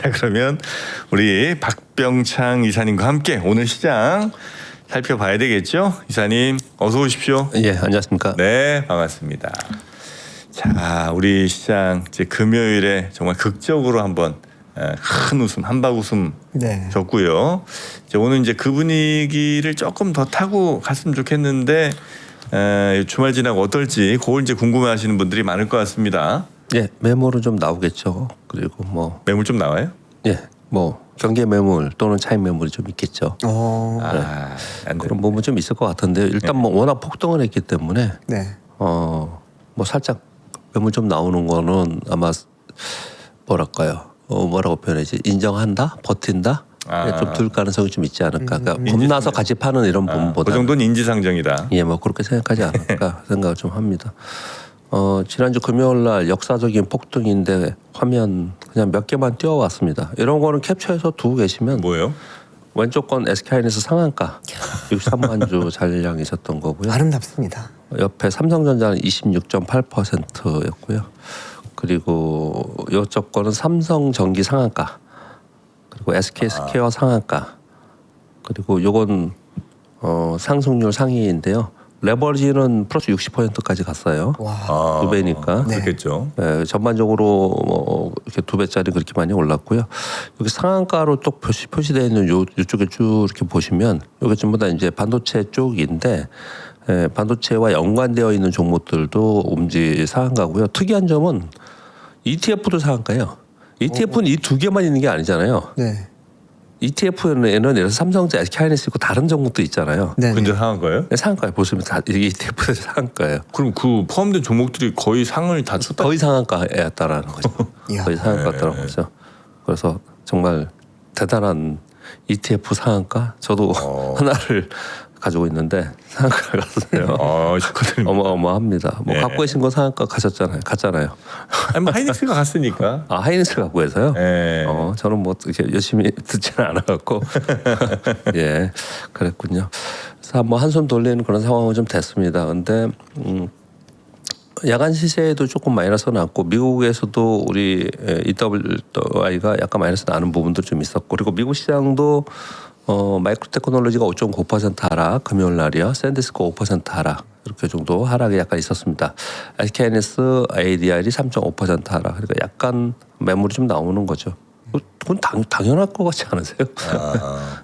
자, 그러면 우리 박병창 이사님과 함께 오늘 시장 살펴봐야 되겠죠? 이사님 어서 오십시오. 예, 안녕하십니까? 네, 반갑습니다. 자, 우리 시장 이제 금요일에 정말 극적으로 한번 큰 웃음, 한박 웃음 네. 줬고요. 이제 오늘 이제 그 분위기를 조금 더 타고 갔으면 좋겠는데 주말 지나고 어떨지 그걸 이제 궁금해하시는 분들이 많을 것 같습니다. 예, 매물은 좀 나오겠죠. 그리고 뭐 매물 좀 나와요? 예, 뭐 경계 매물 또는 차익 매물이 좀 있겠죠. 안 그런 부분 좀 있을 것 같은데 일단 뭐 워낙 폭등을 했기 때문에 네. 뭐 살짝 매물 좀 나오는 거는 아마 뭐랄까요? 뭐라고 표현하지? 인정한다, 버틴다. 좀 들 가능성이 좀 있지 않을까. 그러니까 겁나서 같이 파는 이런 부분보다. 그 정도는 인지상정이다. 예, 뭐 그렇게 생각하지 않을까 생각을 좀 합니다. 지난주 금요일 날 역사적인 폭등인데 화면 그냥 몇 개만 띄워왔습니다. 이런 거는 캡처해서 두고 계시면 뭐예요? 왼쪽 건 SK하이닉스 상한가 63만 주 잔량이 있었던 거고요. 아름답습니다. 옆에 삼성전자는 26.8%였고요. 그리고 이쪽 거는 삼성전기 상한가 그리고 SK스퀘어 상한가 그리고 요건 상승률 상위인데요. 레버리지는 플러스 60%까지 갔어요. 와. 두 배니까. 네. 그렇겠죠. 네, 전반적으로 뭐 이렇게 두 배짜리 그렇게 많이 올랐고요. 여기 상한가로 또 표시되어 있는 요쪽에 쭉 이렇게 보시면 이게 전부 다 이제 반도체 쪽인데 반도체와 연관되어 있는 종목들도 상한가고요. 특이한 점은 ETF도 상한가예요. ETF는 이 두 개만 있는 게 아니잖아요. 네. ETF에는 예를 들어서 삼성전자, SK하이닉스 있고 다른 종목도 있잖아요. 네. 근데 상한 거예요? 네, 상한가에 보시면 다 이게 ETF에서 상한가예요. 그럼 그 포함된 종목들이 거의 상을 다 쳤다. 거의 상한가였다라는 거죠. 이야. 거의 상한가였다는 거죠. 그래서 정말 대단한 ETF 상한가. 저도 하나를 가지고 있는데 상한가를 갔어요. 축하드립니다. 어마어마합니다. 뭐 네. 갖고 계신 거 상한가 갔잖아요. 아니, 뭐 하이닉스가 갔으니까. 하이닉스 갖고 계세요? 네. 저는 뭐 이렇게 열심히 듣지는 않아갖고 예, 그랬군요. 그래서 한번 한숨 돌리는 그런 상황은 좀 됐습니다. 근데 야간 시세도 조금 마이너스 났고 미국에서도 우리 EWI가 약간 마이너스 나는 부분도 좀 있었고 그리고 미국 시장도 마이크로 테크놀로지가 5.9% 하락, 금요일 날이요. 샌디스코 5% 하락 이렇게 정도 하락이 약간 있었습니다. SK하이닉스 ADR이 3.5% 하락. 그러니까 약간 매물이 좀 나오는 거죠. 그건 당연할 것 같지 않으세요?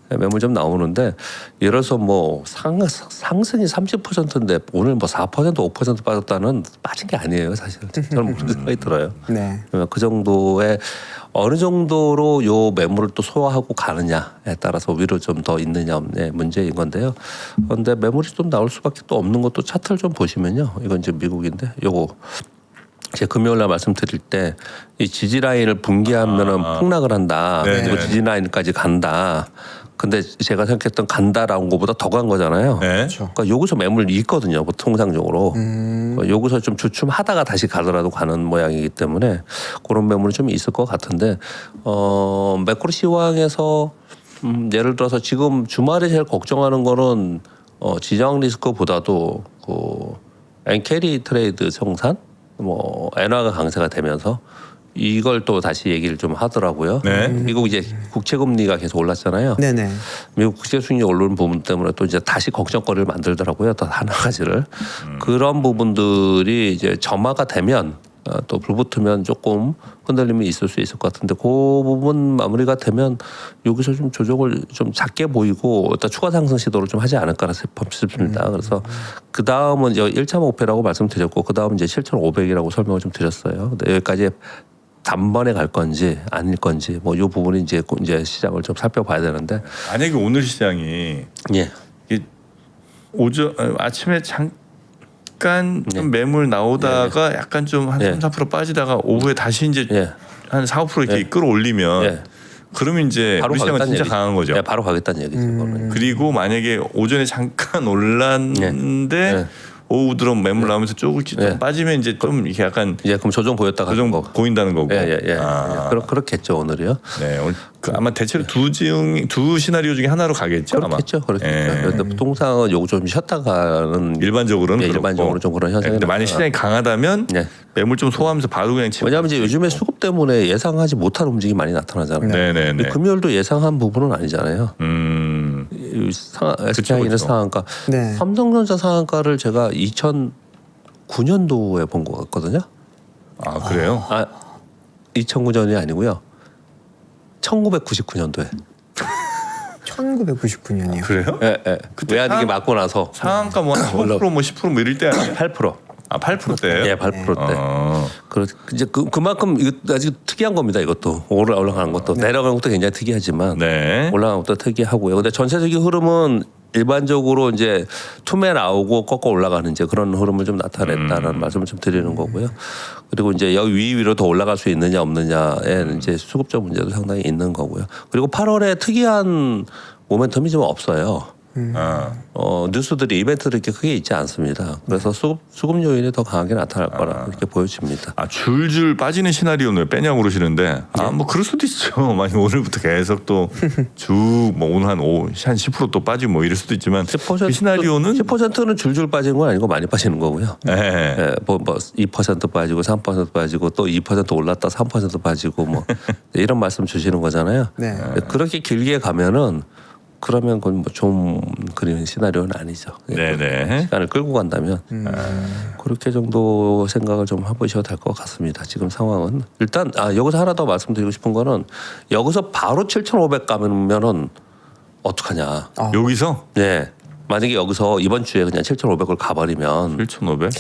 매물 좀 나오는데 예를 들어서 뭐 상승이 30%인데 오늘 뭐 4% 5% 빠졌다는 빠진 게 아니에요, 사실. 저는 무슨 생각이 들어요. 네. 그 정도의 어느 정도로 요 매물을 또 소화하고 가느냐에 따라서 위로 좀 더 있느냐 없느냐의 문제인 건데요. 그런데 매물이 좀 나올 수밖에 또 없는 것도 차트를 좀 보시면요. 이건 이제 미국인데 요거 제가 금요일 날 말씀드릴 때 이 지지 라인을 붕괴하면은 폭락을 한다. 그리고 지지 라인까지 간다. 근데 제가 생각했던 간다라는 것보다 더 간 거잖아요. 네. 그러니까 여기서 매물이 있거든요. 뭐 통상적으로. 여기서 좀 주춤하다가 다시 가더라도 가는 모양이기 때문에 그런 매물이 좀 있을 것 같은데 매크로 시황에서 예를 들어서 지금 주말에 제일 걱정하는 거는 지정 리스크보다도 그 엔캐리 트레이드 청산 뭐 엔화가 강세가 되면서 이걸 또 다시 얘기를 좀 하더라고요. 네. 미국 이제 국채 금리가 계속 올랐잖아요. 네네. 미국 국제 수익률 오르는 부분 때문에 또 이제 다시 걱정거리를 만들더라고요. 또 하나 가지를 그런 부분들이 이제 점화가 되면 또 불붙으면 조금 흔들림이 있을 수 있을 것 같은데 그 부분 마무리가 되면 여기서 좀 조정을 좀 작게 보이고 일단 추가 상승 시도를 좀 하지 않을까 싶습니다. 그래서 그 다음은 1차 목표라고 말씀드렸고 그 다음 이제 7,500이라고 설명을 좀 드렸어요. 근데 여기까지 단번에 갈 건지 아닐 건지 뭐 이 부분이 이제 시장을 좀 살펴봐야 되는데 만약에 오늘 시장이 예. 아침에 잠깐 좀 매물 나오다가 약간 좀 한 3-4% 빠지다가 오후에 다시 이제 한 4-5% 이렇게 끌어올리면 그러면 이제 바로 우리 시장은 진짜 얘기죠. 강한 거죠. 바로 가겠다는 얘기죠. 그리고 만약에 오전에 잠깐 올랐는데 오후 들어 매물 나오면서 조금 빠지면 이제 좀 이렇게 약간 그럼 조정 보였다가 조정 보인다는 거고. 그렇겠죠 오늘이요. 네, 오늘 아마 대체로 두 시나리오 중에 하나로 가겠죠. 그렇겠죠. 그런데 통상은 요거 좀 쉬었다가는 일반적으로는 일반적으로 좀 그런 현상이. 근데 만약 시장이 강하다면 매물 좀 소화하면서 바로 그냥 치고. 왜냐하면 이제 요즘에 수급 때문에 예상하지 못한 움직임이 많이 나타나잖아요. 네네네. 금요일도 예상한 부분은 아니잖아요. SKI는 상한가. 네. 삼성전자 상한가를 제가 2009년도에 본 것 같거든요. 아 그래요? 2009년이 아니고요. 1999년도에. 1999년이요. 그래요? 예. 그때 외환위기 맞고 나서 상한가 뭐 15% 뭐 10% 뭐 이럴 때 아니에요? 8%. 8%대예요? 예, 8%대. 이제 그만큼 이거 아주 특이한 겁니다. 이것도 올라가는 것도 내려가는 것도 굉장히 특이하지만 올라가는 것도 특이하고요. 근데 전체적인 흐름은 일반적으로 이제 투매 나오고 꺾어 올라가는 이제 그런 흐름을 좀 나타냈다는 말씀을 좀 드리는 거고요. 그리고 이제 여기 위로 더 올라갈 수 있느냐 없느냐에 이제 수급적 문제도 상당히 있는 거고요. 그리고 8월에 특이한 모멘텀이 좀 없어요. 뉴스들이 이벤트들이 이렇게 크게 있지 않습니다. 그래서 수급 요인이 더 강하게 나타날 거라 이렇게 보여집니다. 줄줄 빠지는 시나리오는 왜 빼냐고 그러시는데 뭐 그럴 수도 있죠. 만약 오늘부터 계속 또 뭐 오늘 한 10% 또 빠지고 뭐 이럴 수도 있지만 10% 그 시나리오는 10%는 줄줄 빠지는 건 아니고 많이 빠지는 거고요. 뭐 2% 빠지고 3% 빠지고 또 2% 올랐다 3% 빠지고 뭐 이런 말씀 주시는 거잖아요. 네. 그렇게 길게 가면은 그러면 그건 뭐 좀 그리는 시나리오는 아니죠. 네네. 시간을 끌고 간다면 그렇게 정도 생각을 좀 해보셔도 될 것 같습니다. 지금 상황은 일단 여기서 하나 더 말씀드리고 싶은 거는 여기서 바로 7,500 가면은 어떡하냐. 여기서? 네. 만약에 여기서 이번 주에 그냥 7,500을 가버리면 7,500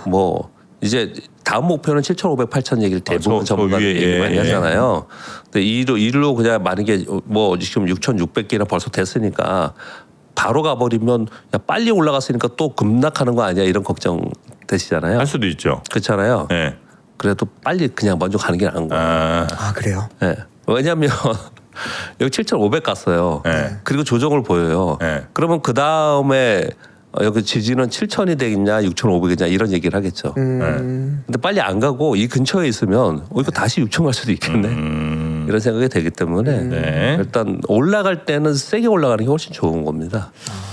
뭐 이제 다음 목표는 7,500, 8,000 얘기를 대부분 전문가 얘기 많이 하잖아요. 근데 이로 그냥 만약에 뭐 지금 6,600개나 벌써 됐으니까 바로 가버리면 야 빨리 올라갔으니까 또 급락하는 거 아니야 이런 걱정 되시잖아요. 할 수도 있죠. 그렇잖아요. 네. 그래도 빨리 그냥 먼저 가는 게 나은 거예요. 그래요? 네. 왜냐하면 여기 7,500 갔어요. 그리고 조정을 보여요. 그러면 그 다음에 여기 지지는 7,000이 되겠냐 6,500이냐 이런 얘기를 하겠죠. 근데 빨리 안 가고 이 근처에 있으면 이거 다시 6,000 갈 수도 있겠네. 이런 생각이 되기 때문에 일단 올라갈 때는 세게 올라가는 게 훨씬 좋은 겁니다.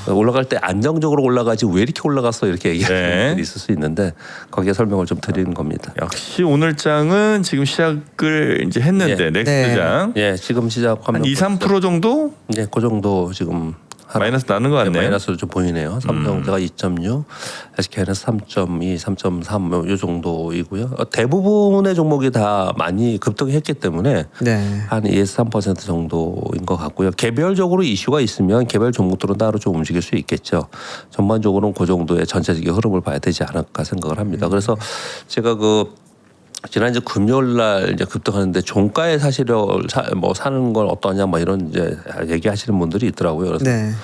올라갈 때 안정적으로 올라가지 왜 이렇게 올라갔어 이렇게 얘기하는 분들이 있을 수 있는데 거기에 설명을 좀 드리는 겁니다. 역시 오늘 장은 지금 시작을 이제 했는데 넥스트장 지금 시작하면 한 2, 3% 정도? 네, 그 정도 지금 마이너스 나는 것 같네요. 마이너스로 좀 보이네요. 삼성전자가 2.6, SK는 3.2, 3.3 이 정도이고요. 대부분의 종목이 다 많이 급등했기 때문에 한 2에서 3% 정도인 것 같고요. 개별적으로 이슈가 있으면 개별 종목들은 따로 좀 움직일 수 있겠죠. 전반적으로는 그 정도의 전체적인 흐름을 봐야 되지 않을까 생각을 합니다. 그래서 제가 지난주 금요일 날 이제 급등하는데 종가에 사는 건 어떠냐 뭐 이런 이제 얘기하시는 분들이 있더라고요. 그래서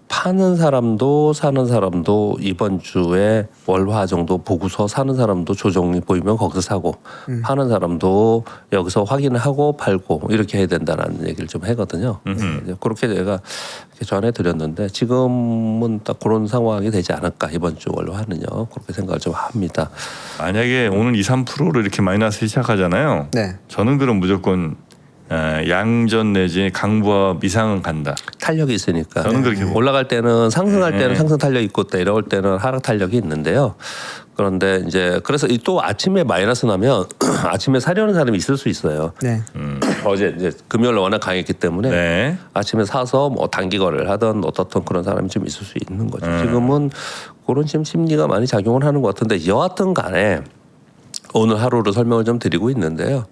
파는 사람도 사는 사람도 이번 주에 월화 정도 보고서 사는 사람도 조정이 보이면 거기서 사고 파는 사람도 여기서 확인을 하고 팔고 이렇게 해야 된다는 얘기를 좀 하거든요. 그렇게 제가 전해드렸는데 지금은 딱 그런 상황이 되지 않을까 이번 주 월화는요. 그렇게 생각을 좀 합니다. 만약에 오늘 2, 3%를 이렇게 마이너스 시작하잖아요. 저는 그럼 무조건 양전 내지 강보와 미상은 간다. 탄력이 있으니까. 저는 그렇게 올라갈 때는 상승할 때는 상승 탄력이 있고 내려올 때는 하락 탄력이 있는데요. 그런데 이제 그래서 또 아침에 마이너스 나면 아침에 사려는 사람이 있을 수 있어요. 어제 이제 금요일 워낙 강했기 때문에 아침에 사서 뭐 단기 거래를 하던 어떻든 그런 사람이 좀 있을 수 있는 거죠. 지금은 그런 지금 심리가 많이 작용을 하는 것 같은데 여하튼 간에 오늘 하루를 설명을 좀 드리고 있는데요.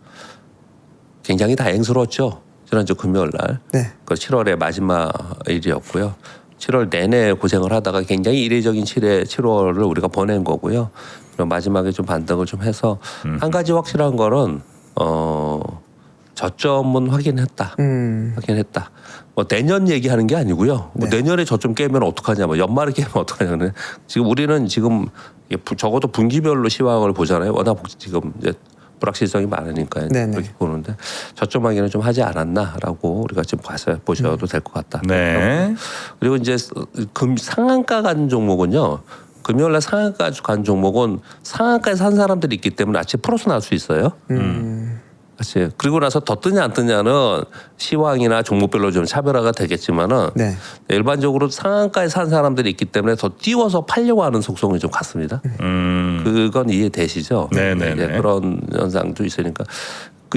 굉장히 다행스러웠죠. 지난주 금요일 날. 그 7월의 마지막 일이었고요. 7월 내내 고생을 하다가 굉장히 이례적인 7월을 우리가 보낸 거고요. 그럼 마지막에 좀 반등을 좀 해서 한 가지 확실한 거는 저점은 확인했다. 확인했다. 뭐 내년 얘기하는 게 아니고요. 뭐 내년에 저점 깨면 어떡하냐, 뭐 연말에 깨면 어떡하냐. 지금 우리는 지금 적어도 분기별로 시황을 보잖아요. 워낙 지금 이제 불확실성이 많으니까 네네. 그렇게 보는데 저점 확인을 좀 하지 않았나라고 우리가 지금 보셔도 될 것 같다. 네. 그리고 이제 상한가 간 종목은요. 금요일날 상한가 간 종목은 상한가에 산 사람들이 있기 때문에 아침에 풀어서 나올 수 있어요. 그렇지. 그리고 나서 더 뜨냐 안 뜨냐는 시황이나 종목별로 좀 차별화가 되겠지만은 네. 일반적으로 상한가에 산 사람들이 있기 때문에 더 띄워서 팔려고 하는 속성이 좀 같습니다. 그건 이해되시죠? 네네네. 네, 그런 현상도 있으니까.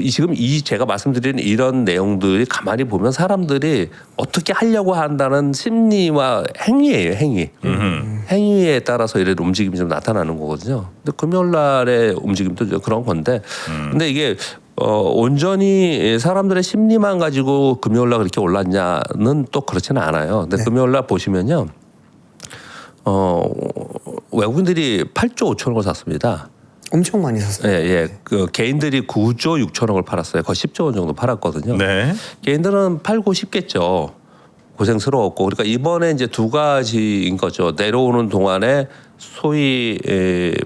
지금 제가 말씀드린 이런 내용들이 가만히 보면 사람들이 어떻게 하려고 한다는 심리와 행위예요, 행위. 행위에 따라서 이런 움직임이 좀 나타나는 거거든요. 근데 금요일 날의 움직임도 그런 건데, 근데 이게 온전히 사람들의 심리만 가지고 금요일 날 그렇게 올랐냐는 또 그렇지는 않아요. 근데 네. 금요일 날 보시면요, 외국인들이 8조 5천억을 샀습니다. 엄청 많이 샀어요. 예. 그 개인들이 9조 6천억을 팔았어요. 거의 10조 원 정도 팔았거든요. 네. 개인들은 팔고 싶겠죠. 고생스러웠고. 그러니까 이번에 이제 두 가지인 거죠. 내려오는 동안에 소위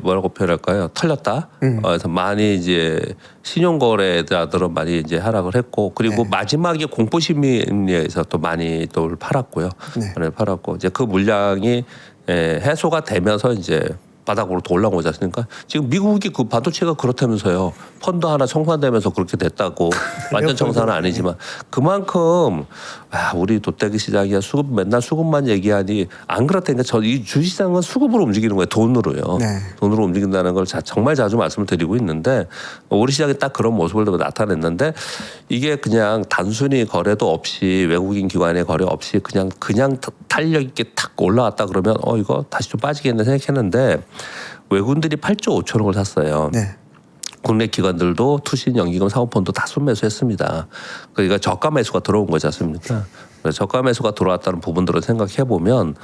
뭐라고 표현할까요? 털렸다. 그래서 많이 이제 신용거래자들은 많이 이제 하락을 했고, 그리고 네. 마지막에 공포 심리에서 또 많이 또 팔았고요. 네. 많이 팔았고 이제 그 물량이 해소가 되면서 이제 바닥으로 또 올라오지 않습니까? 지금 미국이 그 반도체가 그렇다면서요. 펀드 하나 청산되면서 그렇게 됐다고. 완전 청산은 아니지만 그만큼 우리 도떼기 시장이야 수급 맨날 수급만 얘기하니 안 그렇다니까. 이 주시장은 수급으로 움직이는 거예요. 돈으로요. 네. 돈으로 움직인다는 걸 정말 자주 말씀을 드리고 있는데 우리 시장이 딱 그런 모습을 나타냈는데 이게 그냥 단순히 거래도 없이 외국인 기관의 거래 없이 그냥 탄력 있게 탁 올라왔다 그러면 이거 다시 좀 빠지겠네 생각했는데 외국인들이 8조 5천억을 샀어요. 네. 국내 기관들도 투신, 연기금, 사모펀드 다 순매수했습니다. 그러니까 저가 매수가 들어온 거지 않습니까? 그래서 저가 매수가 들어왔다는 부분들을 생각해 보면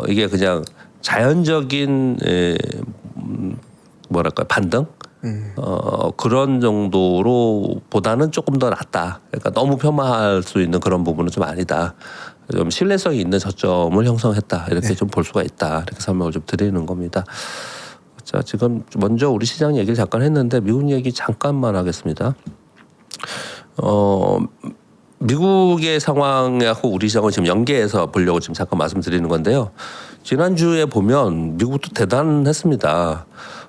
이게 그냥 자연적인 뭐랄까 반등 그런 정도로 보다는 조금 더 낫다. 그러니까 너무 폄하할 수 있는 그런 부분은 좀 아니다. 좀 신뢰성이 있는 저점을 형성했다. 이렇게 네. 좀 볼 수가 있다. 이렇게 설명을 좀 드리는 겁니다. 자, 지금 먼저 우리 시장 얘기를 잠깐 했는데 미국 얘기 잠깐만 하겠습니다. 미국의 상황하고 우리 시장을 지금 연계해서 보려고 지금 잠깐 말씀드리는 건데요. 지난주에 보면 미국도 대단했습니다.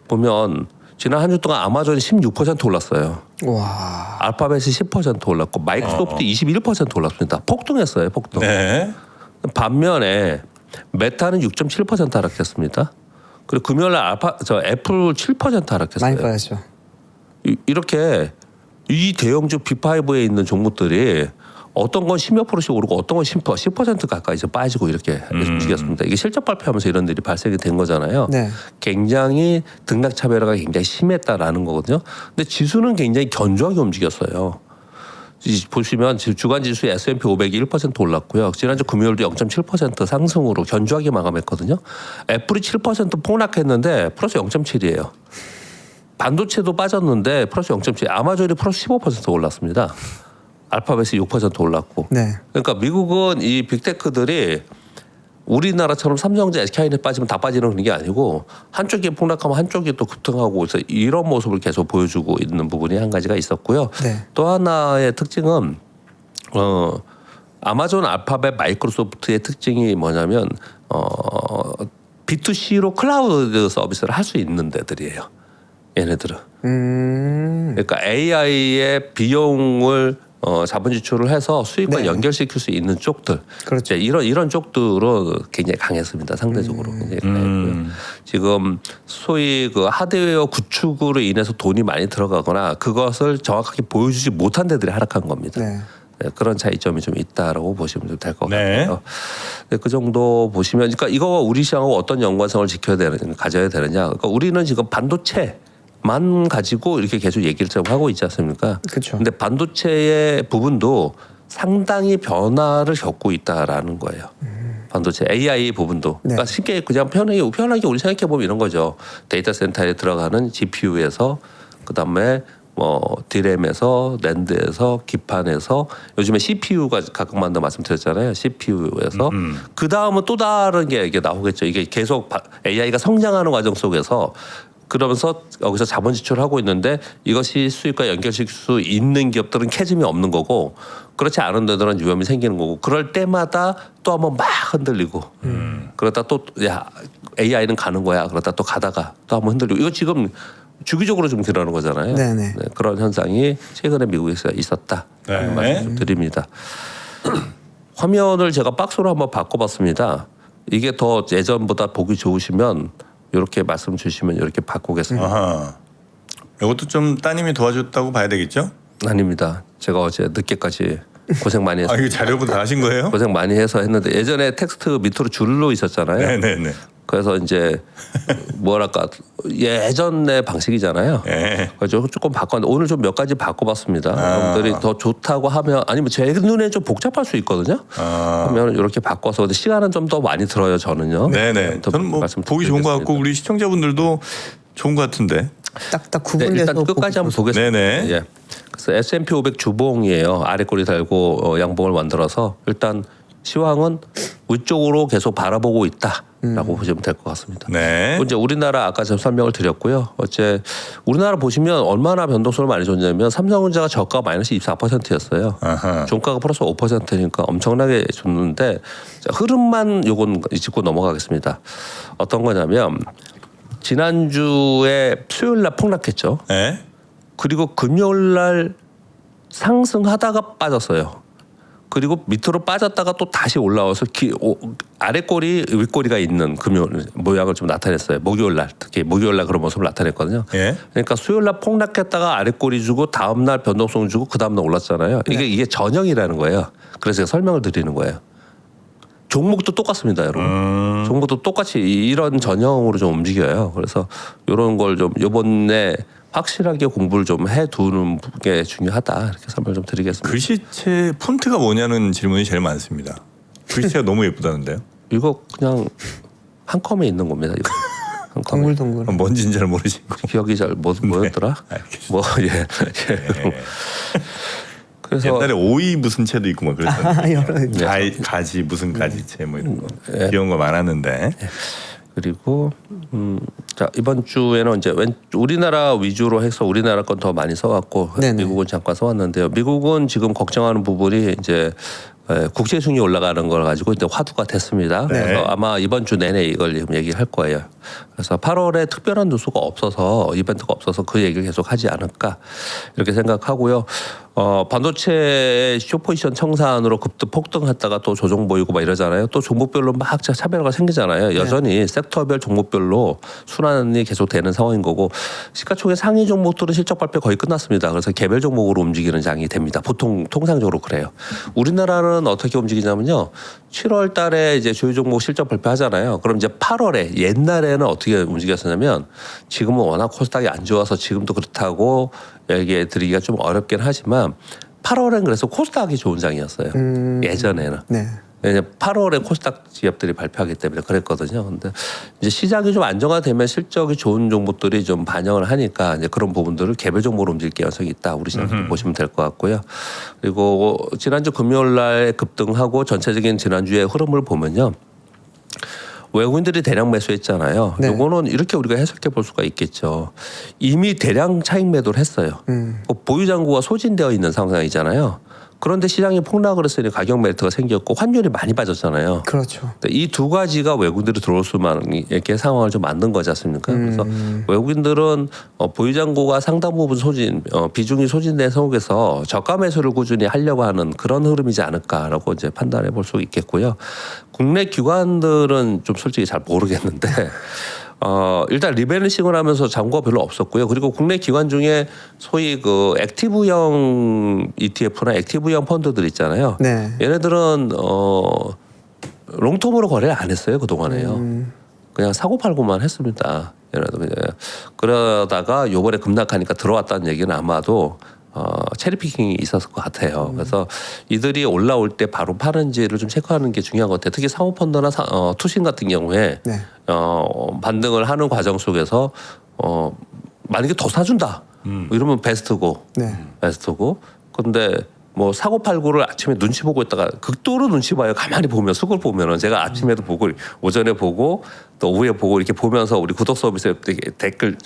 보면 지난 한 주 동안 아마존이 16% 올랐어요. 와. 알파벳이 10% 올랐고 마이크로소프트 21% 올랐습니다. 폭등했어요, 폭등. 네. 반면에 메타는 6.7% 하락했습니다. 그리고 금요일날 애플 7% 하락했어요. 많이 빠졌죠. 이렇게 이 대형주 B5에 있는 종목들이 어떤 건 10몇 프로씩 오르고 어떤 건 10% 가까이 이제 빠지고 이렇게 움직였습니다. 이게 실적 발표하면서 이런 일이 발생이 된 거잖아요. 네. 굉장히 등락 차별화가 굉장히 심했다라는 거거든요. 근데 지수는 굉장히 견조하게 움직였어요. 보시면 주간 지수 S&P 500이 1% 올랐고요. 지난주 금요일도 0.7% 상승으로 견조하게 마감했거든요. 애플이 7% 폭락했는데 플러스 0.7이에요. 반도체도 빠졌는데 플러스 0.7. 아마존이 플러스 15% 올랐습니다. 알파벳이 6% 올랐고. 네. 그러니까 미국은 이 빅테크들이 우리나라처럼 삼성전자, SK하이닉스 빠지면 다 빠지는 그런 게 아니고 한쪽이 폭락하면 한쪽이 또 급등하고 그래서 이런 모습을 계속 보여주고 있는 부분이 한 가지가 있었고요. 네. 또 하나의 특징은 아마존, 알파벳, 마이크로소프트의 특징이 뭐냐면 B2C로 클라우드 서비스를 할 수 있는 데들이에요. 얘네들은. 그러니까 AI의 비용을 자본 지출을 해서 수익과 네. 연결시킬 수 있는 쪽들, 그렇죠. 이런 쪽들은 굉장히 강했습니다. 상대적으로 굉장히 강했고요. 지금 소위 그 하드웨어 구축으로 인해서 돈이 많이 들어가거나 그것을 정확하게 보여주지 못한 데들이 하락한 겁니다. 네. 네, 그런 차이점이 좀 있다라고 보시면 좀 될 것 네. 같아요. 네, 그 정도 보시면, 그러니까 이거와 우리 시장하고 어떤 연관성을 가져야 되느냐. 그러니까 우리는 지금 반도체 만 가지고 이렇게 계속 얘기를 좀 하고 있지 않습니까? 그렇죠. 근데 반도체의 부분도 상당히 변화를 겪고 있다라는 거예요. 반도체 AI 부분도. 네. 그러니까 쉽게 그냥 편하게 우리 생각해 보면 이런 거죠. 데이터 센터에 들어가는 GPU에서 그다음에 디램에서 랜드에서 기판에서 요즘에 CPU가 각각 만든 말씀드렸잖아요. CPU에서 그 다음은 또 다른 게 이게 나오겠죠. 이게 계속 AI가 성장하는 과정 속에서 그러면서 여기서 자본 지출을 하고 있는데 이것이 수익과 연결시킬 수 있는 기업들은 캐즘이 없는 거고 그렇지 않은 데들은 위험이 생기는 거고 그럴 때마다 또 한번 막 흔들리고 그러다 또 야 AI는 가는 거야 그러다 또 가다가 또 한번 흔들리고 이거 지금 주기적으로 좀 일어나는 거잖아요. 네네. 네, 그런 현상이 최근에 미국에서 있었다. 네. 말씀 드립니다. 화면을 제가 박스로 한번 바꿔봤습니다. 이게 더 예전보다 보기 좋으시면 이렇게 말씀 주시면 이렇게 바꾸겠습니다. 아하. 이것도 좀 따님이 도와줬다고 봐야 되겠죠? 아닙니다. 제가 어제 늦게까지 고생 많이 했어요. 이거 자료분 다 하신 거예요? 고생 많이 해서 했는데 예전에 텍스트 밑으로 줄로 있었잖아요. 네네네. 그래서 이제 뭐랄까 예전의 방식이잖아요. 네. 그래서 조금 바꿨는데 오늘 좀 몇 가지 바꿔봤습니다. 여러분들이 더 좋다고 하면 아니면 제 눈에 좀 복잡할 수 있거든요. 하면 이렇게 바꿔서 근데 시간은 좀 더 많이 들어요. 저는요. 네네. 더 저는 뭐 말씀 보기 좋은 것 같고 드리겠습니다. 우리 시청자분들도 좋은 것 같은데. 딱딱 네, 구분돼서 일단 끝까지 한번 보겠습니다. 네네. 예. 그래서 S&P 500 주봉이에요. 아래 꼬리 달고 양봉을 만들어서 일단 시황은 위쪽으로 계속 바라보고 있다라고 보시면 될 것 같습니다. 네. 이제 우리나라 아까 제가 설명을 드렸고요. 어째 우리나라 보시면 얼마나 변동성을 많이 줬냐면 삼성전자가 저가 마이너스 24%였어요. 아하. 종가가 플러스 5%니까 엄청나게 줬는데 자, 흐름만 요건 짚고 넘어가겠습니다. 어떤 거냐면 지난주에 수요일 날 폭락했죠. 네. 그리고 금요일 날 상승하다가 빠졌어요. 그리고 밑으로 빠졌다가 또 다시 올라와서 아래 꼬리 윗꼬리가 있는 금요일 모양을 좀 나타냈어요. 목요일 날 특히 목요일 날 그런 모습을 나타냈거든요. 예. 그러니까 수요일 날 폭락했다가 아래 꼬리 주고 다음 날 변동성 주고 그 다음 날 올랐잖아요. 이게 전형이라는 거예요. 그래서 제가 설명을 드리는 거예요. 종목도 똑같습니다, 여러분. 종목도 똑같이 이런 전형으로 좀 움직여요. 그래서 이런 걸 좀 이번에 확실하게 공부를 좀 해두는 게 중요하다 이렇게 설명을 좀 드리겠습니다. 글씨체 폰트가 뭐냐는 질문이 제일 많습니다. 글씨체가 너무 예쁘다는데요. 이거 그냥 한 컴에 있는 겁니다. 이거. 한 컴에. 동글동글. 뭔지는 잘 모르시고. 기억이 잘 뭐였더라? 알겠습니다. 뭐 예. 네. 그래서 옛날에 오이 무슨 채도 있고 뭐 그랬잖아요. 여러 가지 무슨 가지채 뭐 이런 거 예. 귀여운 거 많았는데. 그리고 자 이번 주에는 이제 우리나라 위주로 해서 우리나라 건 더 많이 써갖고 네네. 미국은 잠깐 써왔는데요. 미국은 지금 걱정하는 부분이 이제 국채 수익이 올라가는 걸 가지고 이제 화두가 됐습니다. 네. 그래서 아마 이번 주 내내 이걸 지금 얘기할 거예요. 그래서 8월에 특별한 뉴스가 없어서 이벤트가 없어서 그 얘기를 계속 하지 않을까 이렇게 생각하고요. 반도체 쇼포지션 청산으로 급등 폭등했다가 또 조정 보이고 막 이러잖아요. 또 종목별로 막 차별화가 생기잖아요. 여전히 섹터별 종목별로 순환이 계속 되는 상황인 거고 시가총액 상위 종목들은 실적 발표 거의 끝났습니다. 그래서 개별 종목으로 움직이는 장이 됩니다. 보통 통상적으로 그래요. 우리나라는 어떻게 움직이냐면요. 7월 달에 이제 주요 종목 실적 발표하잖아요. 그럼 이제 8월에 옛날에는 어떻게 움직였었냐면 지금은 워낙 코스닥이 안 좋아서 지금도 그렇다고 얘기해 드리기가 좀 어렵긴 하지만 8월엔 그래서 코스닥이 좋은 장이었어요. 예전에는. 네. 왜냐면 8월에 코스닥 기업들이 발표하기 때문에 그랬거든요. 근데 이제 시장이 좀 안정화되면 실적이 좋은 종목들이 좀 반영을 하니까 이제 그런 부분들을 개별 종목으로 움직일 가능성이 있다. 우리 시장 보시면 될 것 같고요. 그리고 지난주 금요일 날 급등하고 전체적인 지난주의 흐름을 보면요. 외국인들이 대량 매수했잖아요. 네. 이거는 이렇게 우리가 해석해 볼 수가 있겠죠. 이미 대량 차익 매도를 했어요. 보유 잔고가 소진되어 있는 상황이잖아요. 그런데 시장이 폭락을 했으니 가격 메리트가 생겼고 환율이 많이 빠졌잖아요. 그렇죠. 이 두 가지가 외국인들이 들어올 수만 이렇게 상황을 좀 만든 거지 않습니까? 그래서 외국인들은 보유잔고가 상당 부분 비중이 소진된 속에서 저가 매수를 꾸준히 하려고 하는 그런 흐름이지 않을까라고 이제 판단해 볼 수 있겠고요. 국내 기관들은 좀 솔직히 잘 모르겠는데. 일단 리밸런싱을 하면서 잔고가 별로 없었고요. 그리고 국내 기관 중에 소위 그 액티브형 ETF나 액티브형 펀드들 있잖아요. 네. 얘네들은 롱텀으로 거래를 안 했어요 그 동안에요. 그냥 사고 팔고만 했습니다. 얘네들 그냥 그러다가 요번에 급락하니까 들어왔다는 얘기는 아마도 체리피킹이 있었을 것 같아요. 그래서 이들이 올라올 때 바로 파는지를 좀 체크하는 게 중요한 것 같아요. 특히 사모펀드나 투신 같은 경우에 네. 반등을 하는 과정 속에서 만약에 더 사준다 이러면 베스트고 네. 베스트고 근데 뭐 사고 팔고를 아침에 눈치 보고 있다가 극도로 눈치 봐요. 가만히 보면 속을 보면은 제가 아침에도 보고 오전에 보고 또 오후에 보고 이렇게 보면서 우리 구독 서비스에 댓글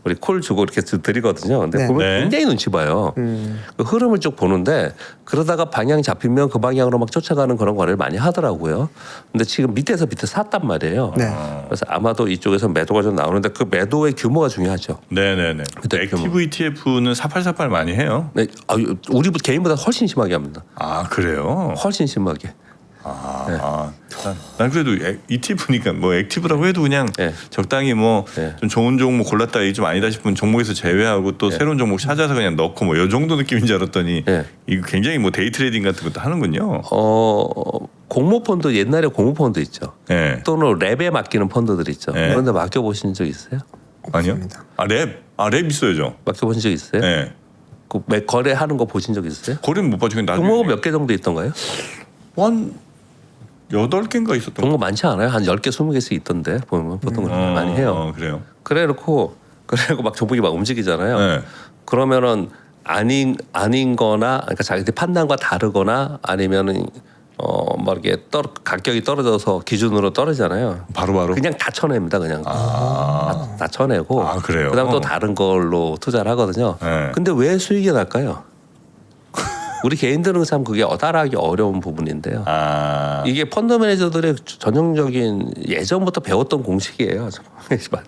우리 콜 주고 이렇게 드리거든요. 근데 네. 보면 네. 굉장히 눈치 봐요. 그 흐름을 쭉 보는데 그러다가 방향 잡히면 그 방향으로 막 쫓아가는 그런 거래를 많이 하더라고요. 근데 지금 밑에서 샀단 말이에요. 네. 그래서 아마도 이쪽에서 매도가 좀 나오는데 그 매도의 규모가 중요하죠. 네네네. 그때 액티브 ETF는 4848 많이 해요. 네, 우리 개인보다 훨씬 심하게 합니다. 아 그래요? 훨씬 심하게. 난 그래도 ETF니까 뭐 액티브라고 해도 그냥 네. 적당히 뭐 네. 좀 좋은 종목 골랐다 이게 좀 아니다 싶으면 종목에서 제외하고 또 새로운 종목 찾아서 그냥 넣고 뭐 이 정도 느낌인 줄 알았더니 네. 이거 굉장히 뭐 데이 트레이딩 같은 것도 하는군요. 공모펀드 옛날에 공모펀드 있죠. 네. 또는 랩에 맡기는 펀드들 있죠. 네. 그런데 맡겨보신 적 있어요? 아니요? 없습니다. 랩 있어야죠. 맡겨보신 적 있어요? 네. 그 거래하는 거 보신 적 있어요? 거리는 못 봐죠. 그냥 나중에 종목은 몇 개 정도 있던가요? 한 8개인가 있었던 거. 종목 많지 않아요? 한 10개, 20개씩 있던데 보면 보통 그렇게 많이 해요. 그래요. 그래놓고 막 종목이 막 움직이잖아요. 네. 그러면은 아닌거나 그러니까 자기들 판단과 다르거나 아니면은 뭐 이렇게 가격이 떨어져서 기준으로 떨어지잖아요. 바로바로. 그냥 다 쳐냅니다. 그냥 다 쳐내고. 아, 그래요? 그다음 또 다른 걸로 투자를 하거든요. 네. 근데 왜 수익이 날까요? 우리 개인들은 참 그게 따라하기 어려운 부분인데요. 이게 펀드 매니저들의 전형적인 예전부터 배웠던 공식이에요.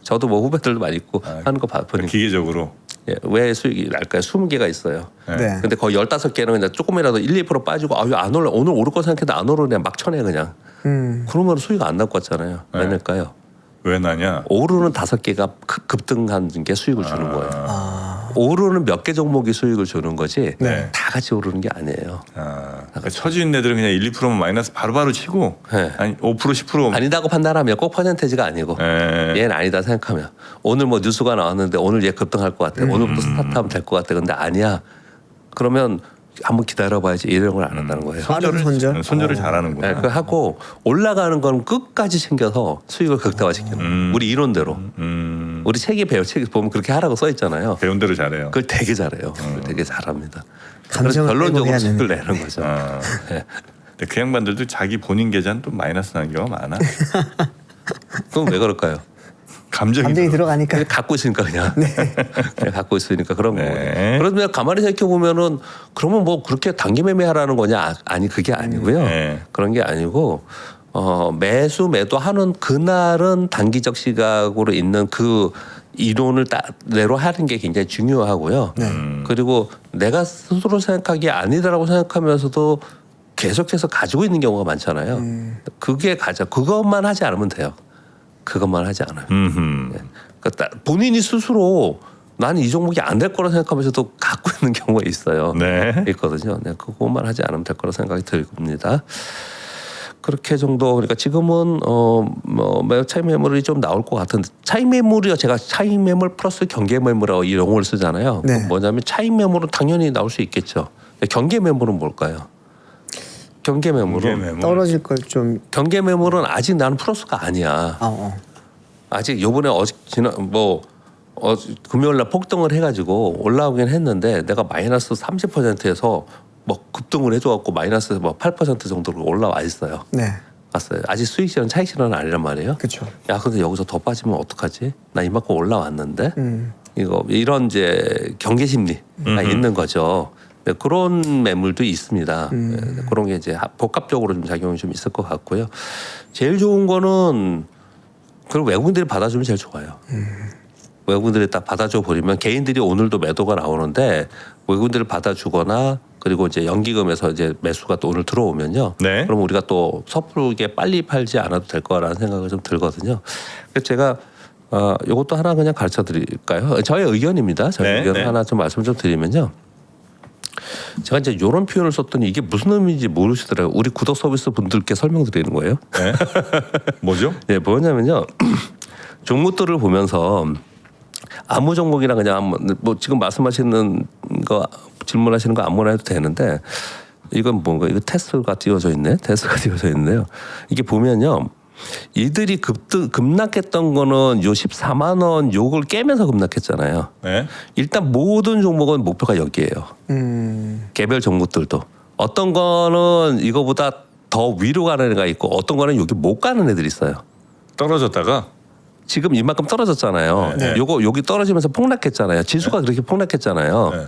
저도 뭐 후배들도 많이 있고 하는 거 보니까 기계적으로. 예, 왜 수익이 날까요? 20개가 있어요. 네. 근데 거의 15개는 그냥 조금이라도 1, 2% 빠지고 안 올라 오늘 오를 거 생각해도 안 오르네 막 쳐내 그냥. 그러면 수익 안 날 것 같잖아요. 왜 낼까요? 왜 나냐? 오르는 5개가 급등한 게 수익을 주는 거예요. 오르는 몇 개 종목이 수익을 주는 거지 네. 다 같이 오르는 게 아니에요. 그러니까 처지는 애들은 그냥 1, 2%만 마이너스 바로바로 치고 네. 아니 5% 10% 아니다고 판단하면 꼭 퍼센테이지가 아니고 네. 얘는 아니다 생각하면 오늘 뭐 뉴스가 나왔는데 오늘 얘 급등할 것 같아. 오늘부터 스타트하면 될 것 같아. 근데 아니야. 그러면 한번 기다려봐야지 이런 걸 안 한다는 거예요. 빠른 손절. 손절을 잘하는구나. 네, 그거 하고 올라가는 건 끝까지 챙겨서 수익을 극대화시키는 우리 이론대로 우리 책에 보면 그렇게 하라고 써 있잖아요. 배운 대로 잘해요. 그걸 되게 잘해요. 그걸 되게 잘합니다. 그래서 감정을 결론적으로 빼고 해야 수익을 되는. 내는 거죠. 네. 근데 그 양반들도 자기 본인 계좌는 또 마이너스 나는 경우가 많아. 그럼 왜 그럴까요? 감정이 들어가니까. 그냥 갖고 있으니까 그냥 그냥 갖고 있으니까 그런 네. 거예요. 그러면 가만히 생각해 보면은 그러면 뭐 그렇게 단기 매매하라는 거냐? 아니 그게 아니고요. 네. 그런 게 아니고 매수 매도하는 그날은 단기적 시각으로 있는 그 이론을 내로 하는 게 굉장히 중요하고요. 그리고 내가 스스로 생각하기에 아니다라고 생각하면서도 계속해서 가지고 있는 경우가 많잖아요. 그게 그것만 하지 않으면 돼요. 그것만 하지 않아요. 그러니까 본인이 스스로 나는 이 종목이 안 될 거라 생각하면서도 갖고 있는 경우가 있어요. 네. 있거든요. 네, 그것만 하지 않으면 될 거라 생각이 듭니다. 그렇게 정도. 그러니까 지금은 뭐 차익 매물이 좀 나올 것 같은데 차익 매물이요. 제가 차익 매물 플러스 경계 매물이라고 이 용어를 쓰잖아요. 네. 뭐냐면 차익 매물은 당연히 나올 수 있겠죠. 경계 매물은 뭘까요? 경계 매물은 떨어질 걸 좀. 경계 매물은 아직 나는 플러스가 아니야. 아직 요번에 금요일날 폭등을 해가지고 올라오긴 했는데 내가 마이너스 30%에서 뭐 급등을 해줘갖고 마이너스 뭐 8% 정도로 올라와 있어요. 네. 왔어요. 아직 수익 실현 차익 실현은 아니란 말이에요. 그렇죠. 야 근데 여기서 더 빠지면 어떡하지? 나 이만큼 올라왔는데 이런 이제 경계 심리가 있는 거죠. 네, 그런 매물도 있습니다. 네, 그런 게 이제 복합적으로 좀 작용이 좀 있을 것 같고요. 제일 좋은 거는 그걸 외국인들이 받아주면 제일 좋아요. 외국인들이 딱 받아줘 버리면 개인들이 오늘도 매도가 나오는데 외국인들을 받아주거나 그리고 이제 연기금에서 이제 매수가 또 오늘 들어오면요. 네. 그럼 우리가 또 섣부르게 빨리 팔지 않아도 될 거라는 생각을 좀 들거든요. 그래서 제가 이것도 하나 그냥 가르쳐 드릴까요? 저의 의견입니다. 저의 의견을 하나 좀 말씀 좀 드리면요. 제가 이제 이런 표현을 썼더니 이게 무슨 의미인지 모르시더라고요. 우리 구독 서비스 분들께 설명드리는 거예요. 네. 뭐죠? 네, 뭐냐면요. 종목들을 보면서 아무 종목이나 그냥 뭐 지금 말씀하시는 거 질문하시는 거 아무나 해도 되는데 이건 뭔가 이거 테스트가 띄워져 있네. 테스트가 띄워져 있는데요. 이게 보면요. 이들이 급락했던 거는 요 14만 원 요걸 깨면서 급락했잖아요. 네. 일단 모든 종목은 목표가 여기예요. 개별 종목들도 어떤 거는 이거보다 더 위로 가는 애가 있고 어떤 거는 여기 못 가는 애들이 있어요. 떨어졌다가 지금 이만큼 떨어졌잖아요. 네. 요거 여기 떨어지면서 폭락했잖아요. 지수가 그렇게 폭락했잖아요. 네.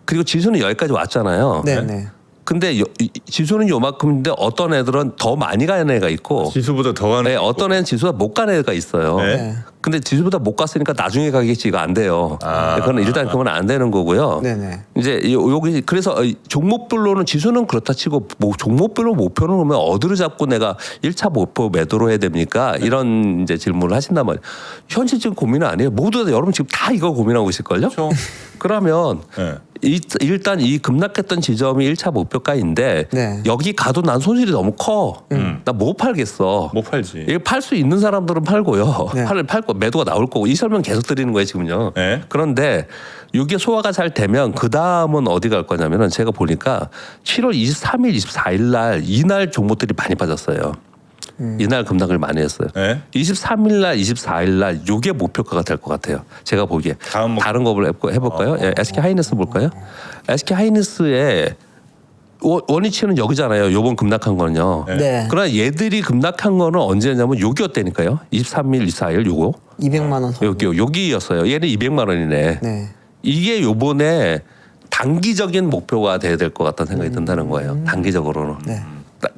그리고 지수는 여기까지 왔잖아요. 네, 네. 근데 지수는 요만큼인데 어떤 애들은 더 많이 가는 애가 있고 지수보다 더 가는 네, 어떤 애는 지수가 못 가는 애가 있어요. 네. 네. 근데 지수보다 못 갔으니까 나중에 가겠지 이거 안 돼요. 그건 일단 그건 안 되는 거고요. 네, 네. 이제 여기 그래서 종목별로는 지수는 그렇다 치고 뭐 종목별로 목표는 그러면 어디를 잡고 내가 1차 목표 매도로 해야 됩니까? 이런 이제 질문을 하신단 말이에요. 현실 지금 고민은 아니에요. 모두 다 여러분 지금 다 이거 고민하고 있을걸요? 그렇죠. 그러면 네. 일단 이 급락했던 지점이 1차 목표가인데 네. 여기 가도 난 손실이 너무 커. 나 못 팔겠어. 못 팔지. 이거 팔 수 있는 사람들은 팔고요. 네. 팔고 매도가 나올 거고 이 설명 계속 드리는 거예요 지금요. 네. 그런데 이게 소화가 잘 되면 그 다음은 어디 갈 거냐면은 제가 보니까 7월 23일, 24일 날 이날 종목들이 많이 빠졌어요. 이날 급락을 많이 했어요. 네. 23일 날, 24일 날 요게 목표가가 될 것 같아요. 제가 보기에. 다른 거 해볼까요? 예, SK 하이닉스 볼까요? SK 하이닉스의 원위치는 여기잖아요. 요번 급락한 거는요. 네. 네. 그러나 얘들이 급락한 거는 언제냐면 여기였다니까요. 23일, 24일 요거. 200만 원 선. 여기였어요. 얘는 200만 원이네. 네. 이게 요번에 단기적인 목표가 돼야 될 것 같다는 생각이 든다는 거예요. 단기적으로는. 네.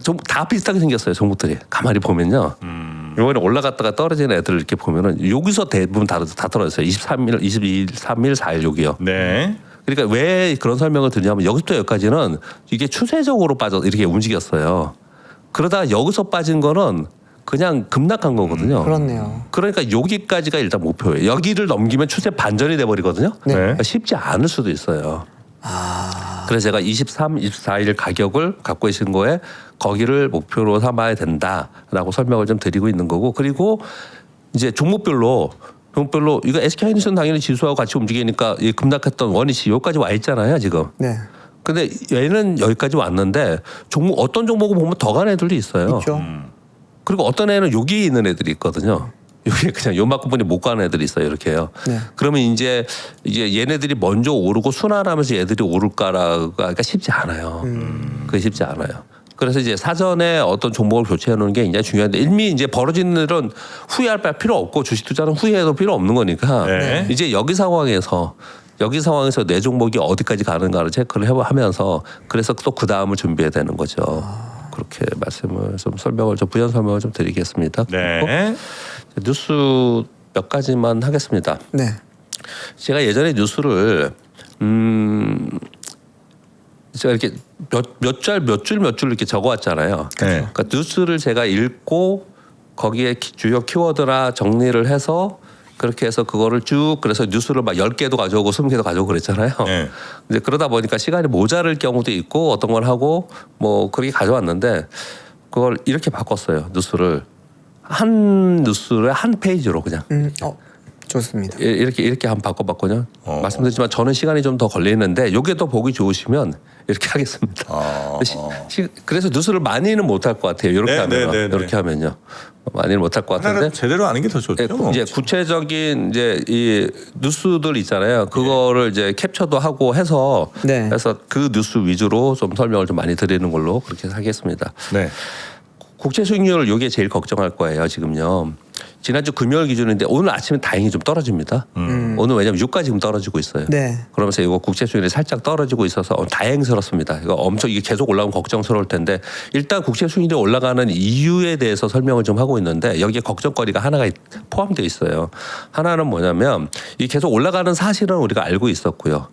좀 다 비슷하게 생겼어요. 종목들이. 가만히 보면요. 요번에 올라갔다가 떨어지는 애들 이렇게 보면은 여기서 대부분 다 떨어졌어요. 23일, 22일, 3일, 4일 여기요. 네. 그러니까 왜 그런 설명을 드리냐면 여기서부터 여기까지는 이게 추세적으로 빠져 이렇게 움직였어요. 그러다가 여기서 빠진 거는 그냥 급락한 거거든요. 그렇네요. 그러니까 여기까지가 일단 목표예요. 여기를 넘기면 추세 반전이 돼버리거든요. 네. 그러니까 쉽지 않을 수도 있어요. 그래서 제가 23, 24일 가격을 갖고 계신 거에 거기를 목표로 삼아야 된다라고 설명을 좀 드리고 있는 거고, 그리고 이제 종목별로 이거 SK 하이닉스는 당연히 지수하고 같이 움직이니까 이 급락했던 원위치 여기까지 와 있잖아요 지금. 네. 근데 얘는 여기까지 왔는데 어떤 종목을 보면 더 가는 애들도 있어요. 있죠. 그리고 어떤 애는 여기 있는 애들이 있거든요. 여기 그냥 요만큼 분이 못 가는 애들이 있어요. 이렇게요. 네. 그러면 이제 얘네들이 먼저 오르고 순환하면서 얘들이 오를까가 쉽지 않아요. 그게 쉽지 않아요. 그래서 이제 사전에 어떤 종목을 교체해 놓는 게 굉장히 중요한데 이미 이제 벌어지는 일은 후회할 필요 없고 주식 투자는 후회해도 필요 없는 거니까 네. 이제 여기 상황에서 내 종목이 어디까지 가는가를 체크를 하면서 그래서 또 그 다음을 준비해야 되는 거죠. 그렇게 부연 설명을 좀 드리겠습니다. 네. 뉴스 몇 가지만 하겠습니다. 네. 제가 예전에 뉴스를 제가 이렇게 몇 줄 이렇게 적어왔잖아요. 네. 그러니까 뉴스를 제가 읽고 거기에 주요 키워드나 정리를 해서 그렇게 해서 그거를 쭉 그래서 뉴스를 막 10개도 가져오고 20개도 가져오고 그랬잖아요. 네. 이제 그러다 보니까 시간이 모자랄 경우도 있고 어떤 걸 하고 뭐 그렇게 가져왔는데 그걸 이렇게 바꿨어요. 뉴스를 한 페이지로 그냥. 좋습니다. 이렇게 한번 바꿔봤거든요. 말씀드리지만 저는 시간이 좀 더 걸리는데 이게 더 보기 좋으시면 이렇게 하겠습니다. 그래서 뉴스를 많이는 못할 것 같아요. 이렇게 하면요. 많이는 못할 것 같은데 하나를 제대로 아는 게 더 좋죠. 이제 구체적인 이제 이 뉴스들 있잖아요. 그거를 이제 캡처도 하고 해서 네. 해서 그 뉴스 위주로 좀 설명을 좀 많이 드리는 걸로 그렇게 하겠습니다. 네. 국채 수익률 이게 제일 걱정할 거예요 지금요. 지난주 금요일 기준인데 오늘 아침에 다행히 좀 떨어집니다. 오늘 왜냐면 유가 지금 떨어지고 있어요. 네. 그러면서 이거 국채 수익률이 살짝 떨어지고 있어서 다행스럽습니다. 이거 엄청 이게 계속 올라오면 걱정스러울 텐데 일단 국채 수익률이 올라가는 이유에 대해서 설명을 좀 하고 있는데 여기에 걱정거리가 하나가 포함되어 있어요. 하나는 뭐냐면 이 계속 올라가는 사실은 우리가 알고 있었고요.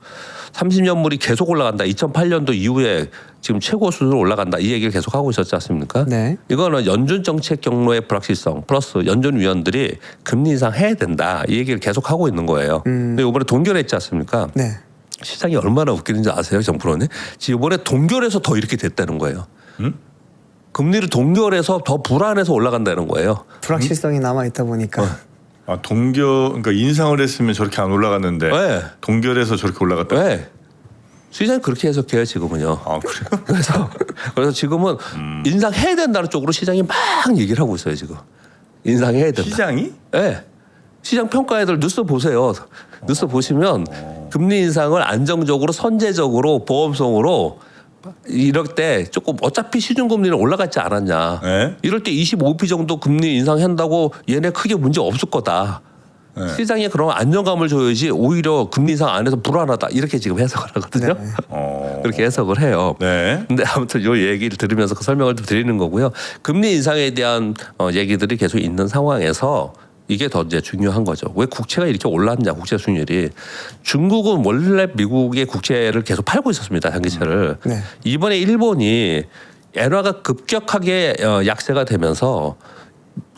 30년물이 계속 올라간다. 2008년도 이후에 지금 최고 수준으로 올라간다. 이 얘기를 계속 하고 있었지 않습니까? 네. 이거는 연준 정책 경로의 불확실성 플러스 연준 위원들이 금리 인상 해야 된다. 이 얘기를 계속 하고 있는 거예요. 근데 이번에 동결했지 않습니까? 네. 시장이 얼마나 웃기는지 아세요? 정프로는 이번에 동결해서 더 이렇게 됐다는 거예요. 금리를 동결해서 더 불안해서 올라간다는 거예요. 불확실성이 남아 있다 보니까. 그러니까 인상을 했으면 저렇게 안 올라갔는데 네. 동결해서 저렇게 올라갔다. 왜? 시장이 그렇게 해석해요 지금은요. 그래요? 그래서 지금은 인상해야 된다는 쪽으로 시장이 막 얘기를 하고 있어요 지금. 인상해야 된다. 시장이? 네. 시장 평가애들 뉴스 보세요. 뉴스 보시면 금리 인상을 안정적으로 선제적으로 보험성으로 이럴 때 조금 어차피 시중금리는 올라갔지 않았냐. 네. 이럴 때 25p 정도 금리 인상한다고 얘네 크게 문제 없을 거다. 네. 시장에 그런 안정감을 줘야지 오히려 금리 인상 안 해서 불안하다. 이렇게 지금 해석을 하거든요. 네. 그렇게 해석을 해요. 네. 근데 아무튼 이 얘기를 들으면서 그 설명을 좀 드리는 거고요. 금리 인상에 대한 얘기들이 계속 있는 상황에서 이게 더 이제 중요한 거죠. 왜 국채가 이렇게 올랐냐, 국채 수익률이. 중국은 원래 미국의 국채를 계속 팔고 있었습니다, 장기채를. 네. 이번에 일본이 엔화가 급격하게 약세가 되면서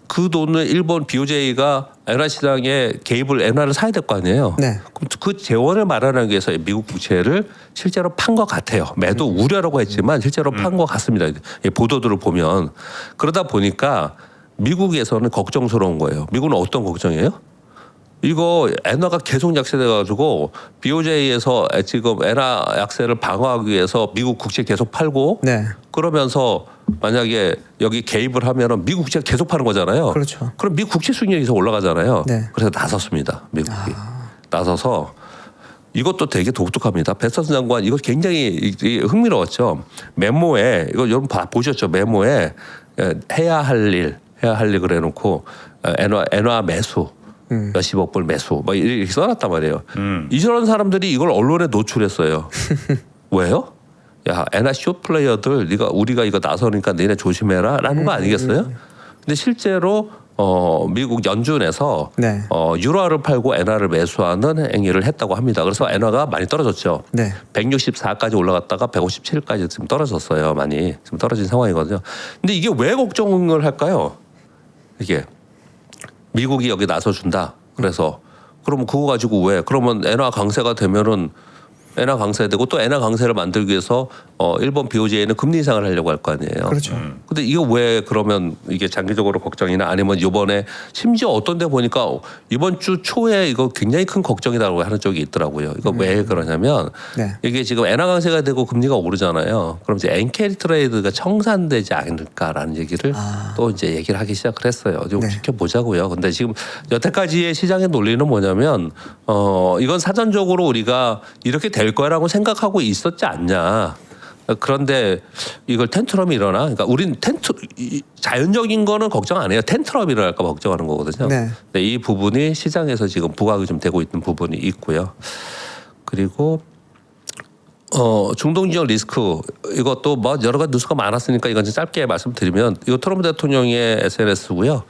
그 돈을 일본 BOJ가 엔화 시장에 개입을 엔화를 사야 될 거 아니에요. 네. 그럼 그 재원을 마련하기 위해서 미국 국채를 실제로 판 것 같아요. 매도 우려라고 했지만 실제로 판 것 같습니다. 이 보도들을 보면. 그러다 보니까 미국에서는 걱정스러운 거예요. 미국은 어떤 걱정이에요? 이거 엔화가 계속 약세돼가지고 BOJ에서 지금 엔화 약세를 방어하기 위해서 미국 국채 계속 팔고 네. 그러면서 만약에 여기 개입을 하면은 미국 국채 계속 파는 거잖아요. 그렇죠. 그럼 미국 국채 수익률이 계속 올라가잖아요. 네. 그래서 나섰습니다. 미국이 나서서 이것도 되게 독특합니다. 베스턴 장관 이거 굉장히 흥미로웠죠. 메모에 이거 여러분 보셨죠? 메모에 해야 할 일 그래놓고 엔화 매수. 몇십억 불 매수 막 이렇게 써놨단 말이에요. 이런 사람들이 이걸 언론에 노출했어요. 왜요? 야 엔화 숏 플레이어들 우리가 이거 나서니까 너네 조심해라라는 거 아니겠어요? 근데 실제로 미국 연준에서 네. 유로화를 팔고 엔화를 매수하는 행위를 했다고 합니다. 그래서 엔화가 많이 떨어졌죠. 네. 164까지 올라갔다가 157까지 지금 떨어졌어요. 많이 지금 떨어진 상황이거든요. 근데 이게 왜 걱정을 할까요? 이게 미국이 여기 나서준다. 그래서 그러면 그거 가지고 왜? 그러면 엔화 강세가 되면은 엔화 강세되고 또 엔화 강세를 만들기 위해서 일본 BOJ는 금리 인상을 하려고 할 거 아니에요. 그렇죠. 근데 이거 왜 그러면 이게 장기적으로 걱정이나 아니면 이번에 심지어 어떤 데 보니까 이번 주 초에 이거 굉장히 큰 걱정이라고 하는 쪽이 있더라고요. 이거 왜 그러냐면 네. 이게 지금 엔화 강세가 되고 금리가 오르잖아요. 그럼 이제 엔캐리 트레이드가 청산되지 않을까라는 얘기를 또 이제 얘기를 하기 시작을 했어요. 좀 네. 지켜보자고요. 근데 지금 여태까지의 시장의 논리는 뭐냐면 이건 사전적으로 우리가 이렇게 될 거라고 생각하고 있었지 않냐. 그런데 이걸 텐트럼이 일어나. 그러니까 우린 자연적인 거는 걱정 안 해요. 텐트럼이 일어날까 봐 걱정하는 거거든요. 네. 근데 이 부분이 시장에서 지금 부각이 좀 되고 있는 부분이 있고요. 그리고 중동 지역 리스크 이것도 뭐 여러 가지 뉴스가 많았으니까 이건 좀 짧게 말씀드리면 이거 트럼프 대통령의 SNS고요.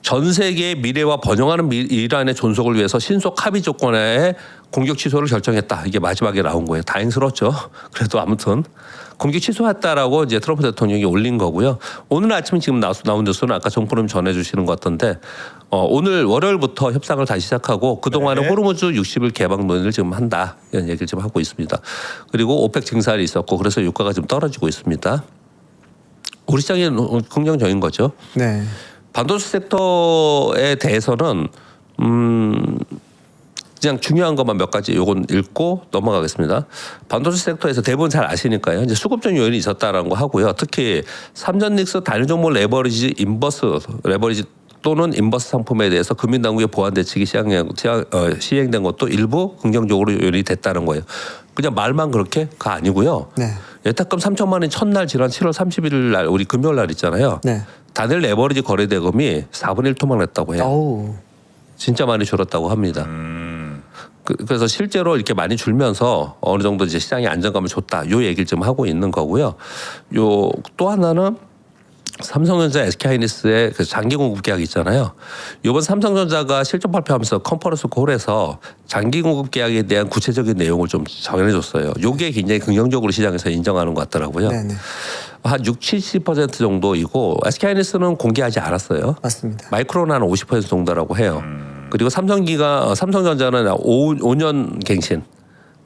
전 세계의 미래와 번영하는 이란의 존속을 위해서 신속 합의 조건에 공격 취소를 결정했다. 이게 마지막에 나온 거예요. 다행스럽죠. 그래도 아무튼 공격 취소했다라고 이제 트럼프 대통령이 올린 거고요. 오늘 아침에 지금 나온 뉴스는 아까 정프로님 전해주시는 것 같던데 오늘 월요일부터 협상을 다시 시작하고 그동안에 네. 호르무즈 60일 개방 논의를 지금 한다. 이런 얘기를 지금 하고 있습니다. 그리고 오펙 증산이 있었고 그래서 유가가 지금 떨어지고 있습니다. 우리 시장이 긍정적인 거죠. 네. 반도체 섹터에 대해서는 그냥 중요한 것만 몇 가지 요건 읽고 넘어가겠습니다. 반도체 섹터에서 대부분 잘 아시니까요. 이제 수급적 요인이 있었다라는 거 하고요. 특히 삼전닉스 단일 종목 레버리지 또는 인버스 상품에 대해서 금융당국의 보완 대책이 시행된 것도 일부 긍정적으로 요인이 됐다는 거예요. 그냥 말만 그렇게가 아니고요. 네. 예탁금 3천만 원이 첫날 지난 7월 31일 날 우리 금요일 날 있잖아요. 네. 단일 레버리지 거래 대금이 4분의 1 토막냈다고 해요. 어우. 진짜 많이 줄었다고 합니다. 그래서 실제로 이렇게 많이 줄면서 어느 정도 이제 시장에 안정감을 줬다. 요 얘기를 좀 하고 있는 거고요. 요 또 하나는 삼성전자 SK하이닉스의 그 장기 공급 계약 있잖아요. 이번 삼성전자가 실적 발표하면서 컨퍼런스 콜에서 장기 공급 계약에 대한 구체적인 내용을 좀 전해줬어요. 요게 굉장히 긍정적으로 시장에서 인정하는 것 같더라고요. 네네. 한 60-70% 정도이고 SK하이닉스는 공개하지 않았어요. 맞습니다. 마이크론은 한 50% 정도라고 해요. 그리고 삼성전자는 5년 갱신.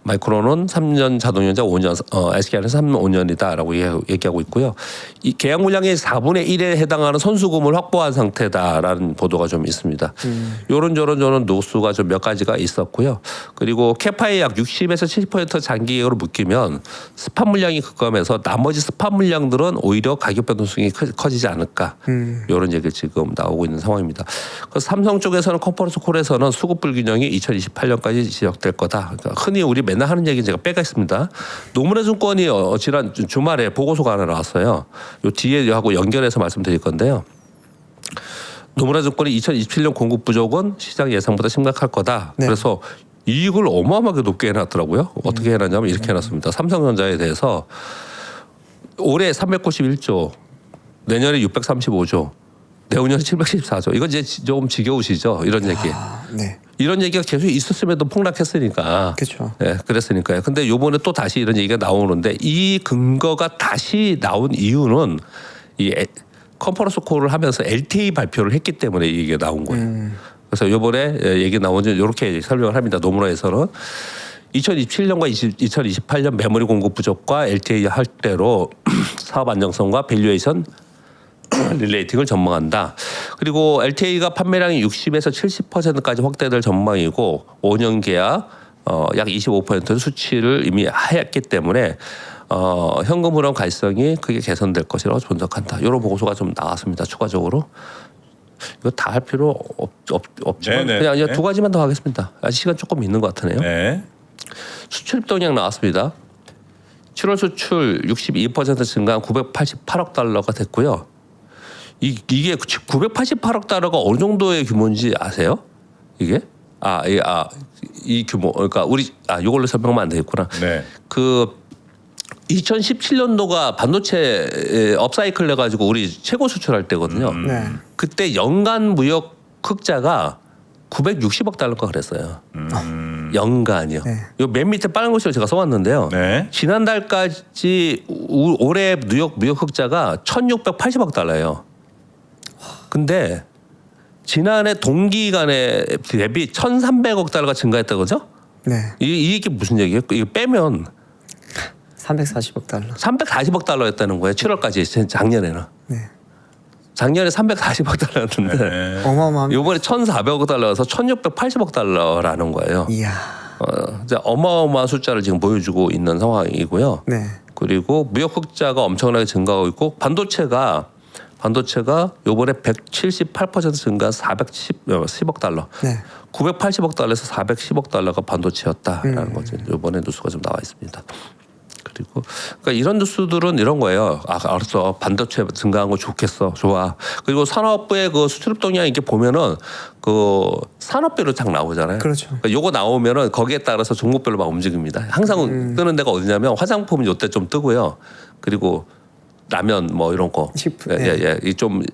마이크론은 3년 자동연자 5년, SK는 5년이다라고 얘기하고 있고요. 이 계약 물량의 4분의 1에 해당하는 선수금을 확보한 상태다라는 보도가 좀 있습니다. 요런 노수가 좀 몇 가지가 있었고요. 그리고 캐파의 약 60에서 70% 장기계약으로 묶이면 스팟 물량이 급감해서 나머지 스팟 물량들은 오히려 가격 변동성이 커지지 않을까. 요런 얘기 지금 나오고 있는 상황입니다. 그래서 삼성 쪽에서는 컨퍼런스 콜에서는 수급 불균형이 2028년까지 지적될 거다. 그러니까 흔히 우리 맨날 하는 얘기 제가 빼겠습니다. 노무라 증권이 지난 주말에 보고서가 하나 나왔어요. 요 뒤에 하고 연결해서 말씀드릴 건데요. 노무라 증권이 2027년 공급 부족은 시장 예상보다 심각할 거다. 네. 그래서 이익을 어마어마하게 높게 해놨더라고요. 어떻게 해놨냐면 이렇게 해놨습니다. 삼성전자에 대해서 올해 391조, 내년에 635조, 내후년에 714조. 이건 이제 좀 지겨우시죠? 이런 얘기. 네. 이런 얘기가 계속 있었음에도 폭락했으니까. 그렇죠. 네, 그랬으니까요. 근데 요번에 또 다시 이런 얘기가 나오는데 이 근거가 다시 나온 이유는 이 컨퍼런스 콜을 하면서 LTA 발표를 했기 때문에 이게 나온 거예요. 그래서 요번에 얘기 나온 이렇게 설명을 합니다. 노무라에서는 2027년과 2028년 메모리 공급 부족과 LTA 할 대로 사업 안정성과 밸류에이션 릴레이팅을 전망한다. 그리고 LTA가 판매량이 60에서 70%까지 확대될 전망이고 5년 계약 약 25% 수치를 이미 했기 때문에 현금 흐름 갈성이 크게 개선될 것이라고 분석한다. 이런 보고서가 좀 나왔습니다. 추가적으로. 이거 다 할 필요 없지만 네네. 그냥 두 가지만 더 하겠습니다. 아직 시간 조금 있는 것 같으네요. 네. 수출 동향 나왔습니다. 7월 수출 62% 증가한 988억 달러가 됐고요. 이게 988억 달러가 어느 정도의 규모인지 아세요? 이게? 이 규모. 그러니까 이걸로 설명하면 안 되겠구나. 네. 그 2017년도가 반도체 업사이클 내 가지고 우리 최고 수출할 때거든요. 네. 그때 연간 무역 흑자가 960억 달러가 그랬어요. 연간이요. 네. 요 맨 밑에 빨간 글씨로 제가 써왔는데요. 네. 지난달까지 올해 무역 흑자가 1,680억 달러예요. 근데 지난해 동기간에 대비 1,300억 달러가 증가했다 그죠? 네. 이게 무슨 얘기예요? 이거 빼면 340억 달러. 340억 달러였다는 거예요. 7월까지 작년에는. 네. 작년에 340억 달러였는데 네. 어마어마합니다. 이번에 1,400억 달러여서 1,680억 달러라는 거예요. 이야. 이제 어마어마한 숫자를 지금 보여주고 있는 상황이고요. 네. 그리고 무역 흑자가 엄청나게 증가하고 있고 반도체가 요번에 178% 증가 410억 달러. 네. 980억 달러에서 410억 달러가 반도체였다라는 거죠. 이번에 뉴스가 좀 나와 있습니다. 그리고 그러니까 이런 뉴스들은 이런 거예요. 알았어. 반도체 증가한 거 좋겠어. 좋아. 그리고 산업부의 그 수출 동향 이렇게 보면은 그 산업별로 딱 나오잖아요. 그렇죠. 그러니까 요거 나오면은 거기에 따라서 종목별로 막 움직입니다. 항상 뜨는 데가 어디냐면 화장품은 요때 좀 뜨고요. 그리고 라면 뭐 이런 거, 식품, 네.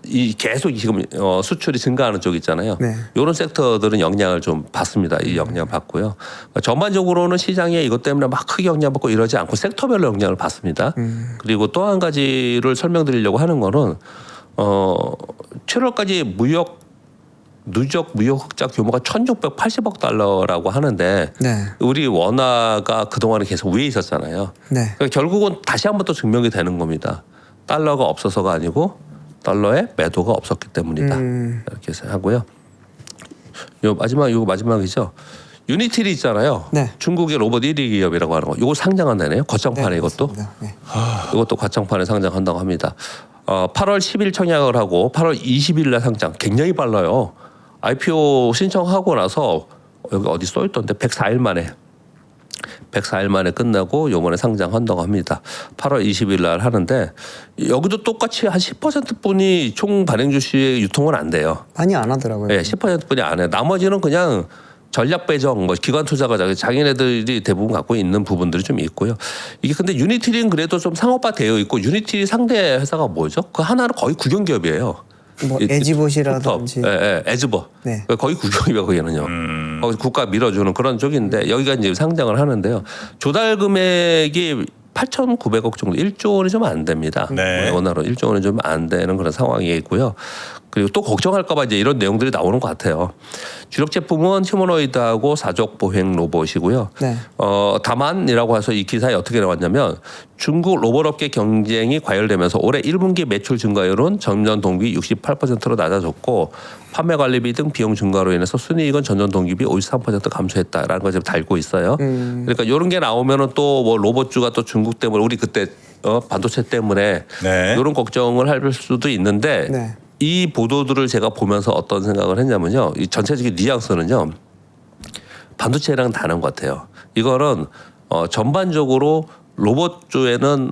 이 계속 지금 수출이 증가하는 쪽 있잖아요. 네. 이런 섹터들은 영향을 좀 받습니다. 이 영향을 받고요. 전반적으로는 시장에 이것 때문에 막 크게 영향받고 이러지 않고 섹터별로 영향을 받습니다. 그리고 또 한 가지를 설명드리려고 하는 거는 7월까지 누적 무역 흑자 규모가 1,680억 달러라고 하는데 네. 우리 원화가 그동안에 계속 위에 있었잖아요. 네. 그러니까 결국은 다시 한 번 더 증명이 되는 겁니다. 달러가 없어서가 아니고 달러에 매도가 없었기 때문이다. 이렇게 하고요. 이거 마지막이죠. 유니틸이 있잖아요. 네. 중국의 로봇 1위 기업이라고 하는 거. 이거 상장한다네요. 거창판에 네, 이것도. 맞습니다. 네. 이것도 과창판에 상장한다고 합니다. 8월 10일 청약을 하고 8월 20일 날 상장. 굉장히 빨라요. IPO 신청하고 나서 여기 어디 써 있던데 104일 만에 끝나고 요번에 상장한다고 합니다. 8월 20일 날 하는데 여기도 똑같이 한 10%뿐이 총 발행 주식의 유통은 안 돼요. 많이 안 하더라고요. 네, 10%뿐이 안 해요. 나머지는 그냥 전략 배정, 뭐 기관 투자가 자기네들이 대부분 갖고 있는 부분들이 좀 있고요. 이게 근데 유니티는 그래도 좀 상업화 되어 있고 유니티 상대 회사가 뭐죠? 그 하나는 거의 국영 기업이에요. 뭐 에지봇이라든지. 에즈버. 네. 거의 국영이고요, 거기는요. 국가 밀어주는 그런 쪽인데 여기가 이제 상장을 하는데요. 조달 금액이 8,900억 정도, 1조 원이 좀 안 됩니다. 네. 원화로 1조 원이 좀 안 되는 그런 상황이고요. 그리고 또 걱정할까봐 이제 이런 내용들이 나오는 것 같아요. 주력 제품은 휴머노이드하고 사족 보행 로봇이고요. 네. 다만이라고 해서 이 기사에 어떻게 나왔냐면 중국 로봇업계 경쟁이 과열되면서 올해 1분기 매출 증가율은 전년 동기 68%로 낮아졌고 판매 관리비 등 비용 증가로 인해서 순이익은 전년 동기비 53% 감소했다라는 걸 지금 달고 있어요. 그러니까 이런 게 나오면은 또 뭐 로봇주가 또 중국 때문에 우리 그때 반도체 때문에 네. 이런 걱정을 할 수도 있는데 네. 이 보도들을 제가 보면서 어떤 생각을 했냐면요. 이 전체적인 뉘앙스는요. 반도체랑 다른 것 같아요. 이거는 전반적으로 로봇주에는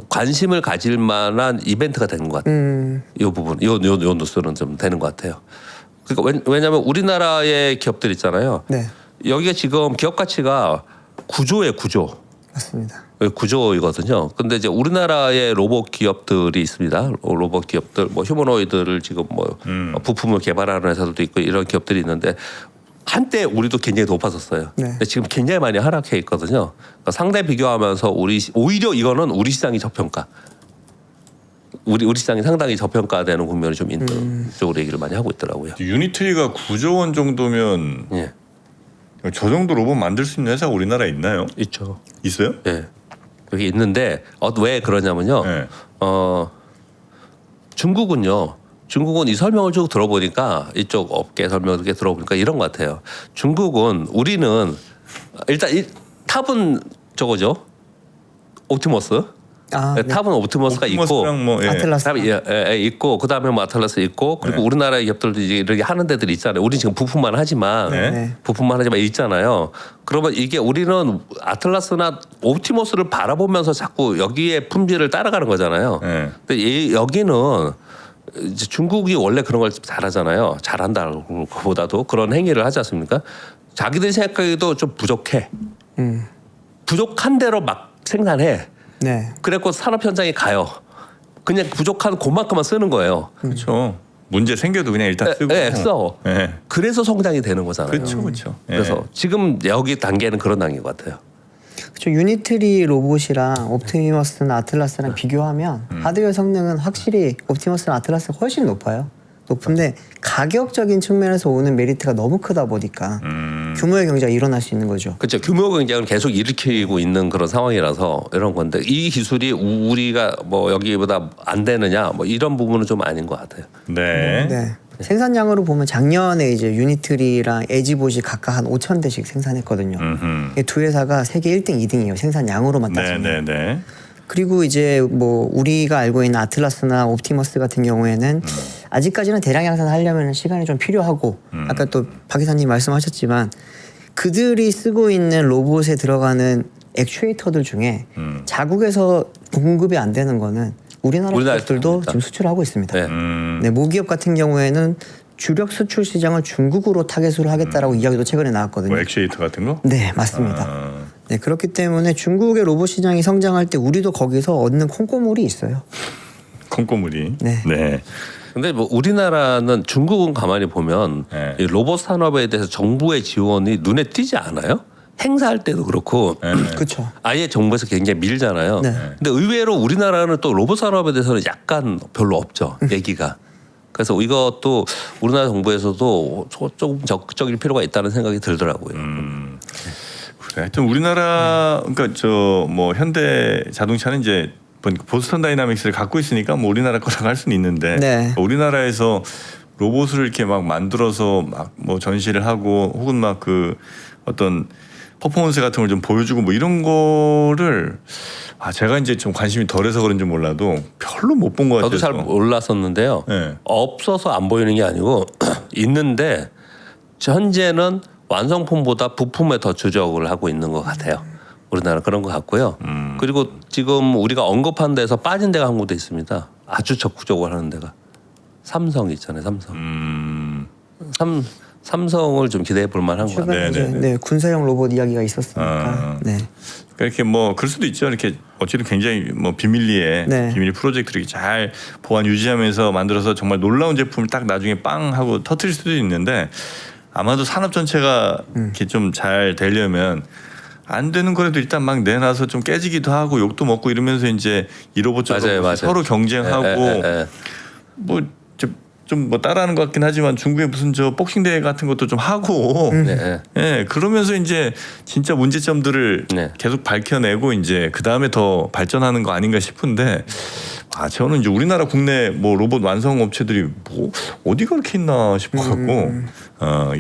관심을 가질 만한 이벤트가 되는 것 같아요. 이 부분, 요 뉴스는 좀 되는 것 같아요. 그러니까 왜냐하면 우리나라의 기업들 있잖아요. 네. 여기가 지금 기업 가치가 9조예요, 9조. 맞습니다. 9조이거든요. 근데 이제 우리나라의 로봇 기업들이 있습니다. 로봇 기업들, 뭐 휴머노이드를 지금 뭐 부품을 개발하는 회사들도 있고 이런 기업들이 있는데 한때 우리도 굉장히 높았었어요. 네. 근데 지금 굉장히 많이 하락해 있거든요. 그러니까 상대 비교하면서 오히려 이거는 우리 시장이 저평가. 우리 시장이 상당히 저평가되는 국면이 좀 있는 쪽으로 얘기를 많이 하고 있더라고요. 유니트리가 9조 원 정도면 예, 저 정도 로봇 만들 수 있는 회사가 우리나라에 있나요? 있죠. 있어요? 예, 여기 있는데 왜 그러냐면요. 네. 중국은 이 설명을 쭉 들어보니까 이쪽 업계 설명을 이렇게 들어보니까 이런 것 같아요. 중국은 우리는 일단 탑은 저거죠. 옵티머스. 네. 탑은 옵티머스가 있고 옵티머스랑 뭐, 예. 아틀라스. 탑이 있고 그다음에 뭐 아틀라스 있고 그리고 네. 우리나라의 기업들도 이제 이렇게 하는 데들이 있잖아요. 우리 지금 부품만 하지만 네. 있잖아요. 그러면 이게 우리는 아틀라스나 옵티머스를 바라보면서 자꾸 여기에 품질을 따라가는 거잖아요. 네. 근데 여기는 이제 중국이 원래 그런 걸 잘하잖아요. 잘한다는 것보다도 그런 행위를 하지 않습니까? 자기들이 생각하기도 좀 부족해. 부족한 대로 막 생산해. 네. 그래갖고 산업 현장에 가요. 그냥 부족한 그만큼만 쓰는 거예요. 그렇죠. 문제 생겨도 그냥 일단 쓰고. 써. 네. 그래서 성장이 되는 거잖아요. 그렇죠, 그렇죠. 그래서 지금 여기 단계는 그런 단계인 것 같아요. 그렇죠. 유니트리 로봇이랑 옵티머스나 아틀라스랑 비교하면 하드웨어 성능은 확실히 옵티머스나 아틀라스가 훨씬 높은데 가격적인 측면에서 오는 메리트가 너무 크다 보니까 규모의 경제가 일어날 수 있는 거죠. 그렇죠. 규모 경쟁을 계속 일으키고 있는 그런 상황이라서 이런 건데 이 기술이 우리가 뭐 여기보다 안 되느냐 뭐 이런 부분은 좀 아닌 것 같아요. 네. 네. 생산량으로 보면 작년에 이제 유니트리랑 에지봇이 각각 한 5,000대씩 생산했거든요. 이 두 회사가 세계 1등, 2등이에요. 생산량으로만 따지면. 네. 그리고 이제 뭐 우리가 알고 있는 아틀라스나 옵티머스 같은 경우에는 아직까지는 대량 양산하려면 시간이 좀 필요하고 아까 또 박 이사님 말씀하셨지만 그들이 쓰고 있는 로봇에 들어가는 액추에이터들 중에 자국에서 공급이 안 되는 거는 우리나라 기업들도 지금 수출하고 있습니다. 네. 네, 모기업 같은 경우에는 주력 수출 시장을 중국으로 타겟으로 하겠다라고 이야기도 최근에 나왔거든요. 뭐 액추에이터 같은 거? 네, 맞습니다. 네, 그렇기 때문에 중국의 로봇 시장이 성장할 때 우리도 거기서 얻는 콩고물이 있어요. 콩고물이. 네. 근데 뭐 우리나라는 중국은 가만히 보면 네. 이 로봇 산업에 대해서 정부의 지원이 눈에 띄지 않아요? 행사할 때도 그렇고 그렇죠. 아예 정부에서 굉장히 밀잖아요. 네. 근데 의외로 우리나라는 또 로봇 산업에 대해서는 약간 별로 없죠. 얘기가. 그래서 이것도 우리나라 정부에서도 조금 적극적일 필요가 있다는 생각이 들더라고요. 그래. 하여튼 우리나라 그러니까 저 뭐 현대 자동차는 이제 보스턴 다이나믹스를 갖고 있으니까 뭐 우리나라 거라고 할 수는 있는데 네. 우리나라에서 로봇을 이렇게 막 만들어서 막 뭐 전시를 하고 혹은 막 그 어떤 퍼포먼스 같은 걸 좀 보여주고 뭐 이런 거를 제가 이제 좀 관심이 덜해서 그런지 몰라도 별로 못 본 것 같아요. 저도 잘 몰랐었는데요. 네. 없어서 안 보이는 게 아니고 있는데 현재는 완성품보다 부품에 더 주력을 하고 있는 것 같아요. 우리나라 그런 것 같고요. 그리고 지금 우리가 언급한 데서 빠진 데가 한 군데 있습니다. 아주 적극적으로 하는 데가 삼성 있잖아요. 삼성. 삼성을 좀 기대해 볼 만한 것 같아요. 최근에 네, 군사용 로봇 이야기가 있었으니까. 네. 그러니까 이렇게 뭐 그럴 수도 있죠. 이렇게 어쨌든 굉장히 뭐 비밀리에 네. 비밀 프로젝트를 잘 보완 유지하면서 만들어서 정말 놀라운 제품을 딱 나중에 빵 하고 터트릴 수도 있는데 아마도 산업 전체가 이렇게 좀 잘 되려면 안 되는 거라도 일단 막 내놔서 좀 깨지기도 하고 욕도 먹고 이러면서 이제 이 로봇처럼 서로 경쟁하고 뭐 좀 뭐 따라하는 것 같긴 하지만 중국에 무슨 저 복싱 대회 같은 것도 좀 하고 예 그러면서 이제 진짜 문제점들을 계속 밝혀내고 이제 그 다음에 더 발전하는 거 아닌가 싶은데 저는 이제 우리나라 국내 뭐 로봇 완성 업체들이 뭐 어디가 그렇게 있나 싶어갖고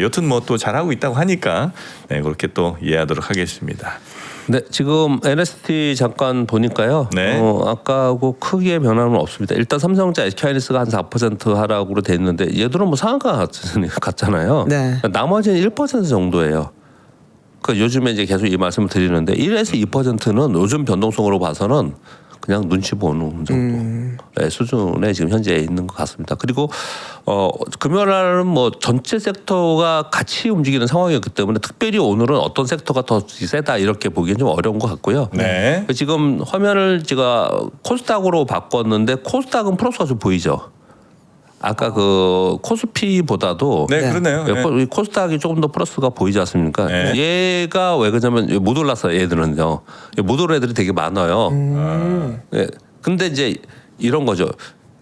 여튼 뭐 또 잘하고 있다고 하니까 그렇게 또 이해하도록 하겠습니다. 네, 지금 NST 잠깐 보니까요. 네. 아까하고 크게 변화는 없습니다. 일단 삼성전자, SK하이닉스가 한 4% 하락으로 돼 있는데 얘들은 뭐 상한가 같잖아요. 네. 나머지는 1% 정도예요. 그 요즘에 이제 계속 이 말씀을 드리는데 1에서 2%는 요즘 변동성으로 봐서는 그냥 눈치 보는 정도 수준에 지금 현재 있는 것 같습니다. 그리고 금요일 날은 뭐 전체 섹터가 같이 움직이는 상황이었기 때문에 특별히 오늘은 어떤 섹터가 더 세다 이렇게 보기엔 좀 어려운 것 같고요. 네. 지금 화면을 제가 코스닥으로 바꿨는데 코스닥은 플러스가 좀 보이죠. 아까 그 코스피보다도 네, 그러네요. 네. 코스닥이 조금 더 플러스가 보이지 않습니까? 네. 얘가 왜 그러냐면 못 올랐어요. 얘들은요. 못 오른 애들이 되게 많아요. 예. 근데 이제 이런 거죠.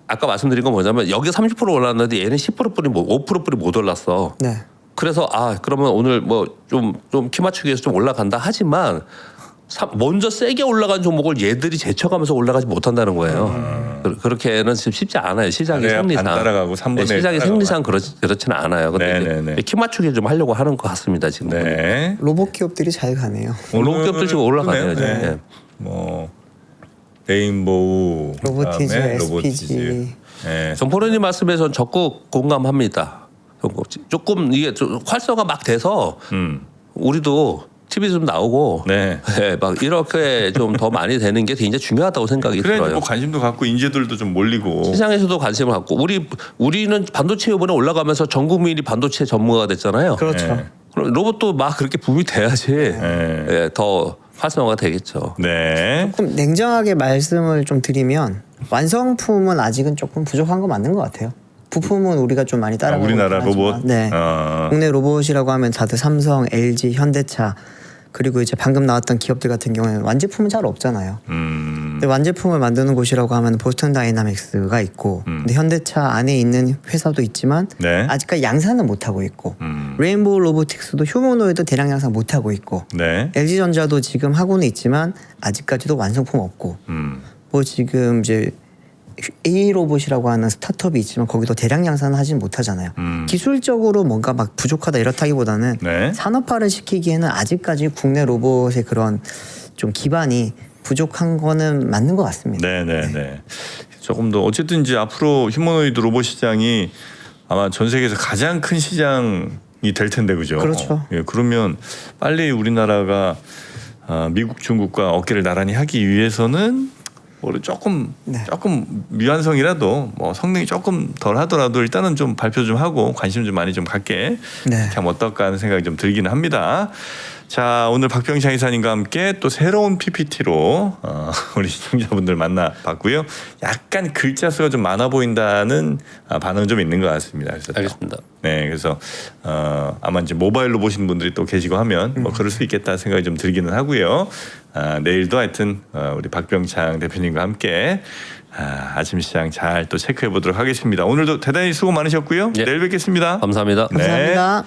아까 말씀드린 건 뭐냐면 여기 30% 올랐는데 얘는 10%뿐이 5%뿐이 못 올랐어. 네. 그래서 그러면 오늘 뭐 좀 키 맞추기 위해서 좀 올라간다 하지만 먼저 세게 올라간 종목을 얘들이 제쳐가면서 올라가지 못한다는 거예요. 그렇게는 쉽지 않아요. 시장의 그래야 생리상. 반 따라가고 3분의 1 시장의 따라가고. 생리상 그렇지는 않아요. 근데 네네네. 이제 키 맞추기 좀 하려고 하는 것 같습니다. 지금. 네. 로봇 기업들이 잘 가네요. 로봇기업들 지금 올라가네요. 그러네요. 지금. 네. 뭐 레인보우, 로보티즈, 그다음에 SPG. 네. 정포르님 말씀에서 적극 공감합니다. 조금 이게 좀 활성화 막 돼서 우리도 TV 좀 나오고 네. 네, 막 이렇게 좀 더 많이 되는 게 굉장히 중요하다고 생각이 그래 들어요. 뭐 관심도 갖고 인재들도 좀 몰리고. 시장에서도 관심을 갖고 우리는 반도체 이번에 올라가면서 전 국민이 반도체 전문가가 됐잖아요. 그렇죠. 네. 그럼 로봇도 막 그렇게 붐이 돼야지 네. 예, 더 활성화가 되겠죠. 네. 조금 냉정하게 말씀을 좀 드리면 완성품은 아직은 조금 부족한 거 맞는 것 같아요. 부품은 우리가 좀 많이 따라가고 우리나라 있긴 하지만, 로봇. 네. 국내 로봇이라고 하면 다들 삼성, LG, 현대차 그리고 이제 방금 나왔던 기업들 같은 경우에는 완제품은 잘 없잖아요. 근데 완제품을 만드는 곳이라고 하면 보스턴 다이나믹스가 있고, 근데 현대차 안에 있는 회사도 있지만 네. 아직까지 양산은 못 하고 있고, 레인보우 로보틱스도 휴머노이드 대량 양산 못 하고 있고, 네. LG전자도 지금 하고는 있지만 아직까지도 완성품 없고, 뭐 지금 이제 A 로봇이라고 하는 스타트업이 있지만 거기도 대량 양산을 하진 못하잖아요. 기술적으로 뭔가 막 부족하다 이렇다기보다는 네. 산업화를 시키기에는 아직까지 국내 로봇의 그런 좀 기반이 부족한 거는 맞는 것 같습니다. 네. 조금 더 어쨌든 이제 앞으로 휴머노이드 로봇 시장이 아마 전 세계에서 가장 큰 시장이 될 텐데 그죠? 그렇죠. 예, 그러면 빨리 우리나라가 미국, 중국과 어깨를 나란히 하기 위해서는 조금 미완성이라도 뭐 성능이 조금 덜 하더라도 일단은 좀 발표 좀 하고 관심 좀 많이 좀 갖게 이렇게 하면 어떨까 하는 생각이 좀 들기는 합니다. 자, 오늘 박병창 이사님과 함께 또 새로운 PPT로 우리 시청자분들 만나봤고요. 약간 글자 수가 좀 많아 보인다는 반응은 좀 있는 것 같습니다. 그래서 알겠습니다. 네, 그래서 아마 이제 모바일로 보시는 분들이 또 계시고 하면 뭐 그럴 수 있겠다 생각이 좀 들기는 하고요. 내일도 하여튼 우리 박병창 대표님과 함께 아침 시장 잘 또 체크해 보도록 하겠습니다. 오늘도 대단히 수고 많으셨고요. 예. 내일 뵙겠습니다. 감사합니다. 네. 감사합니다.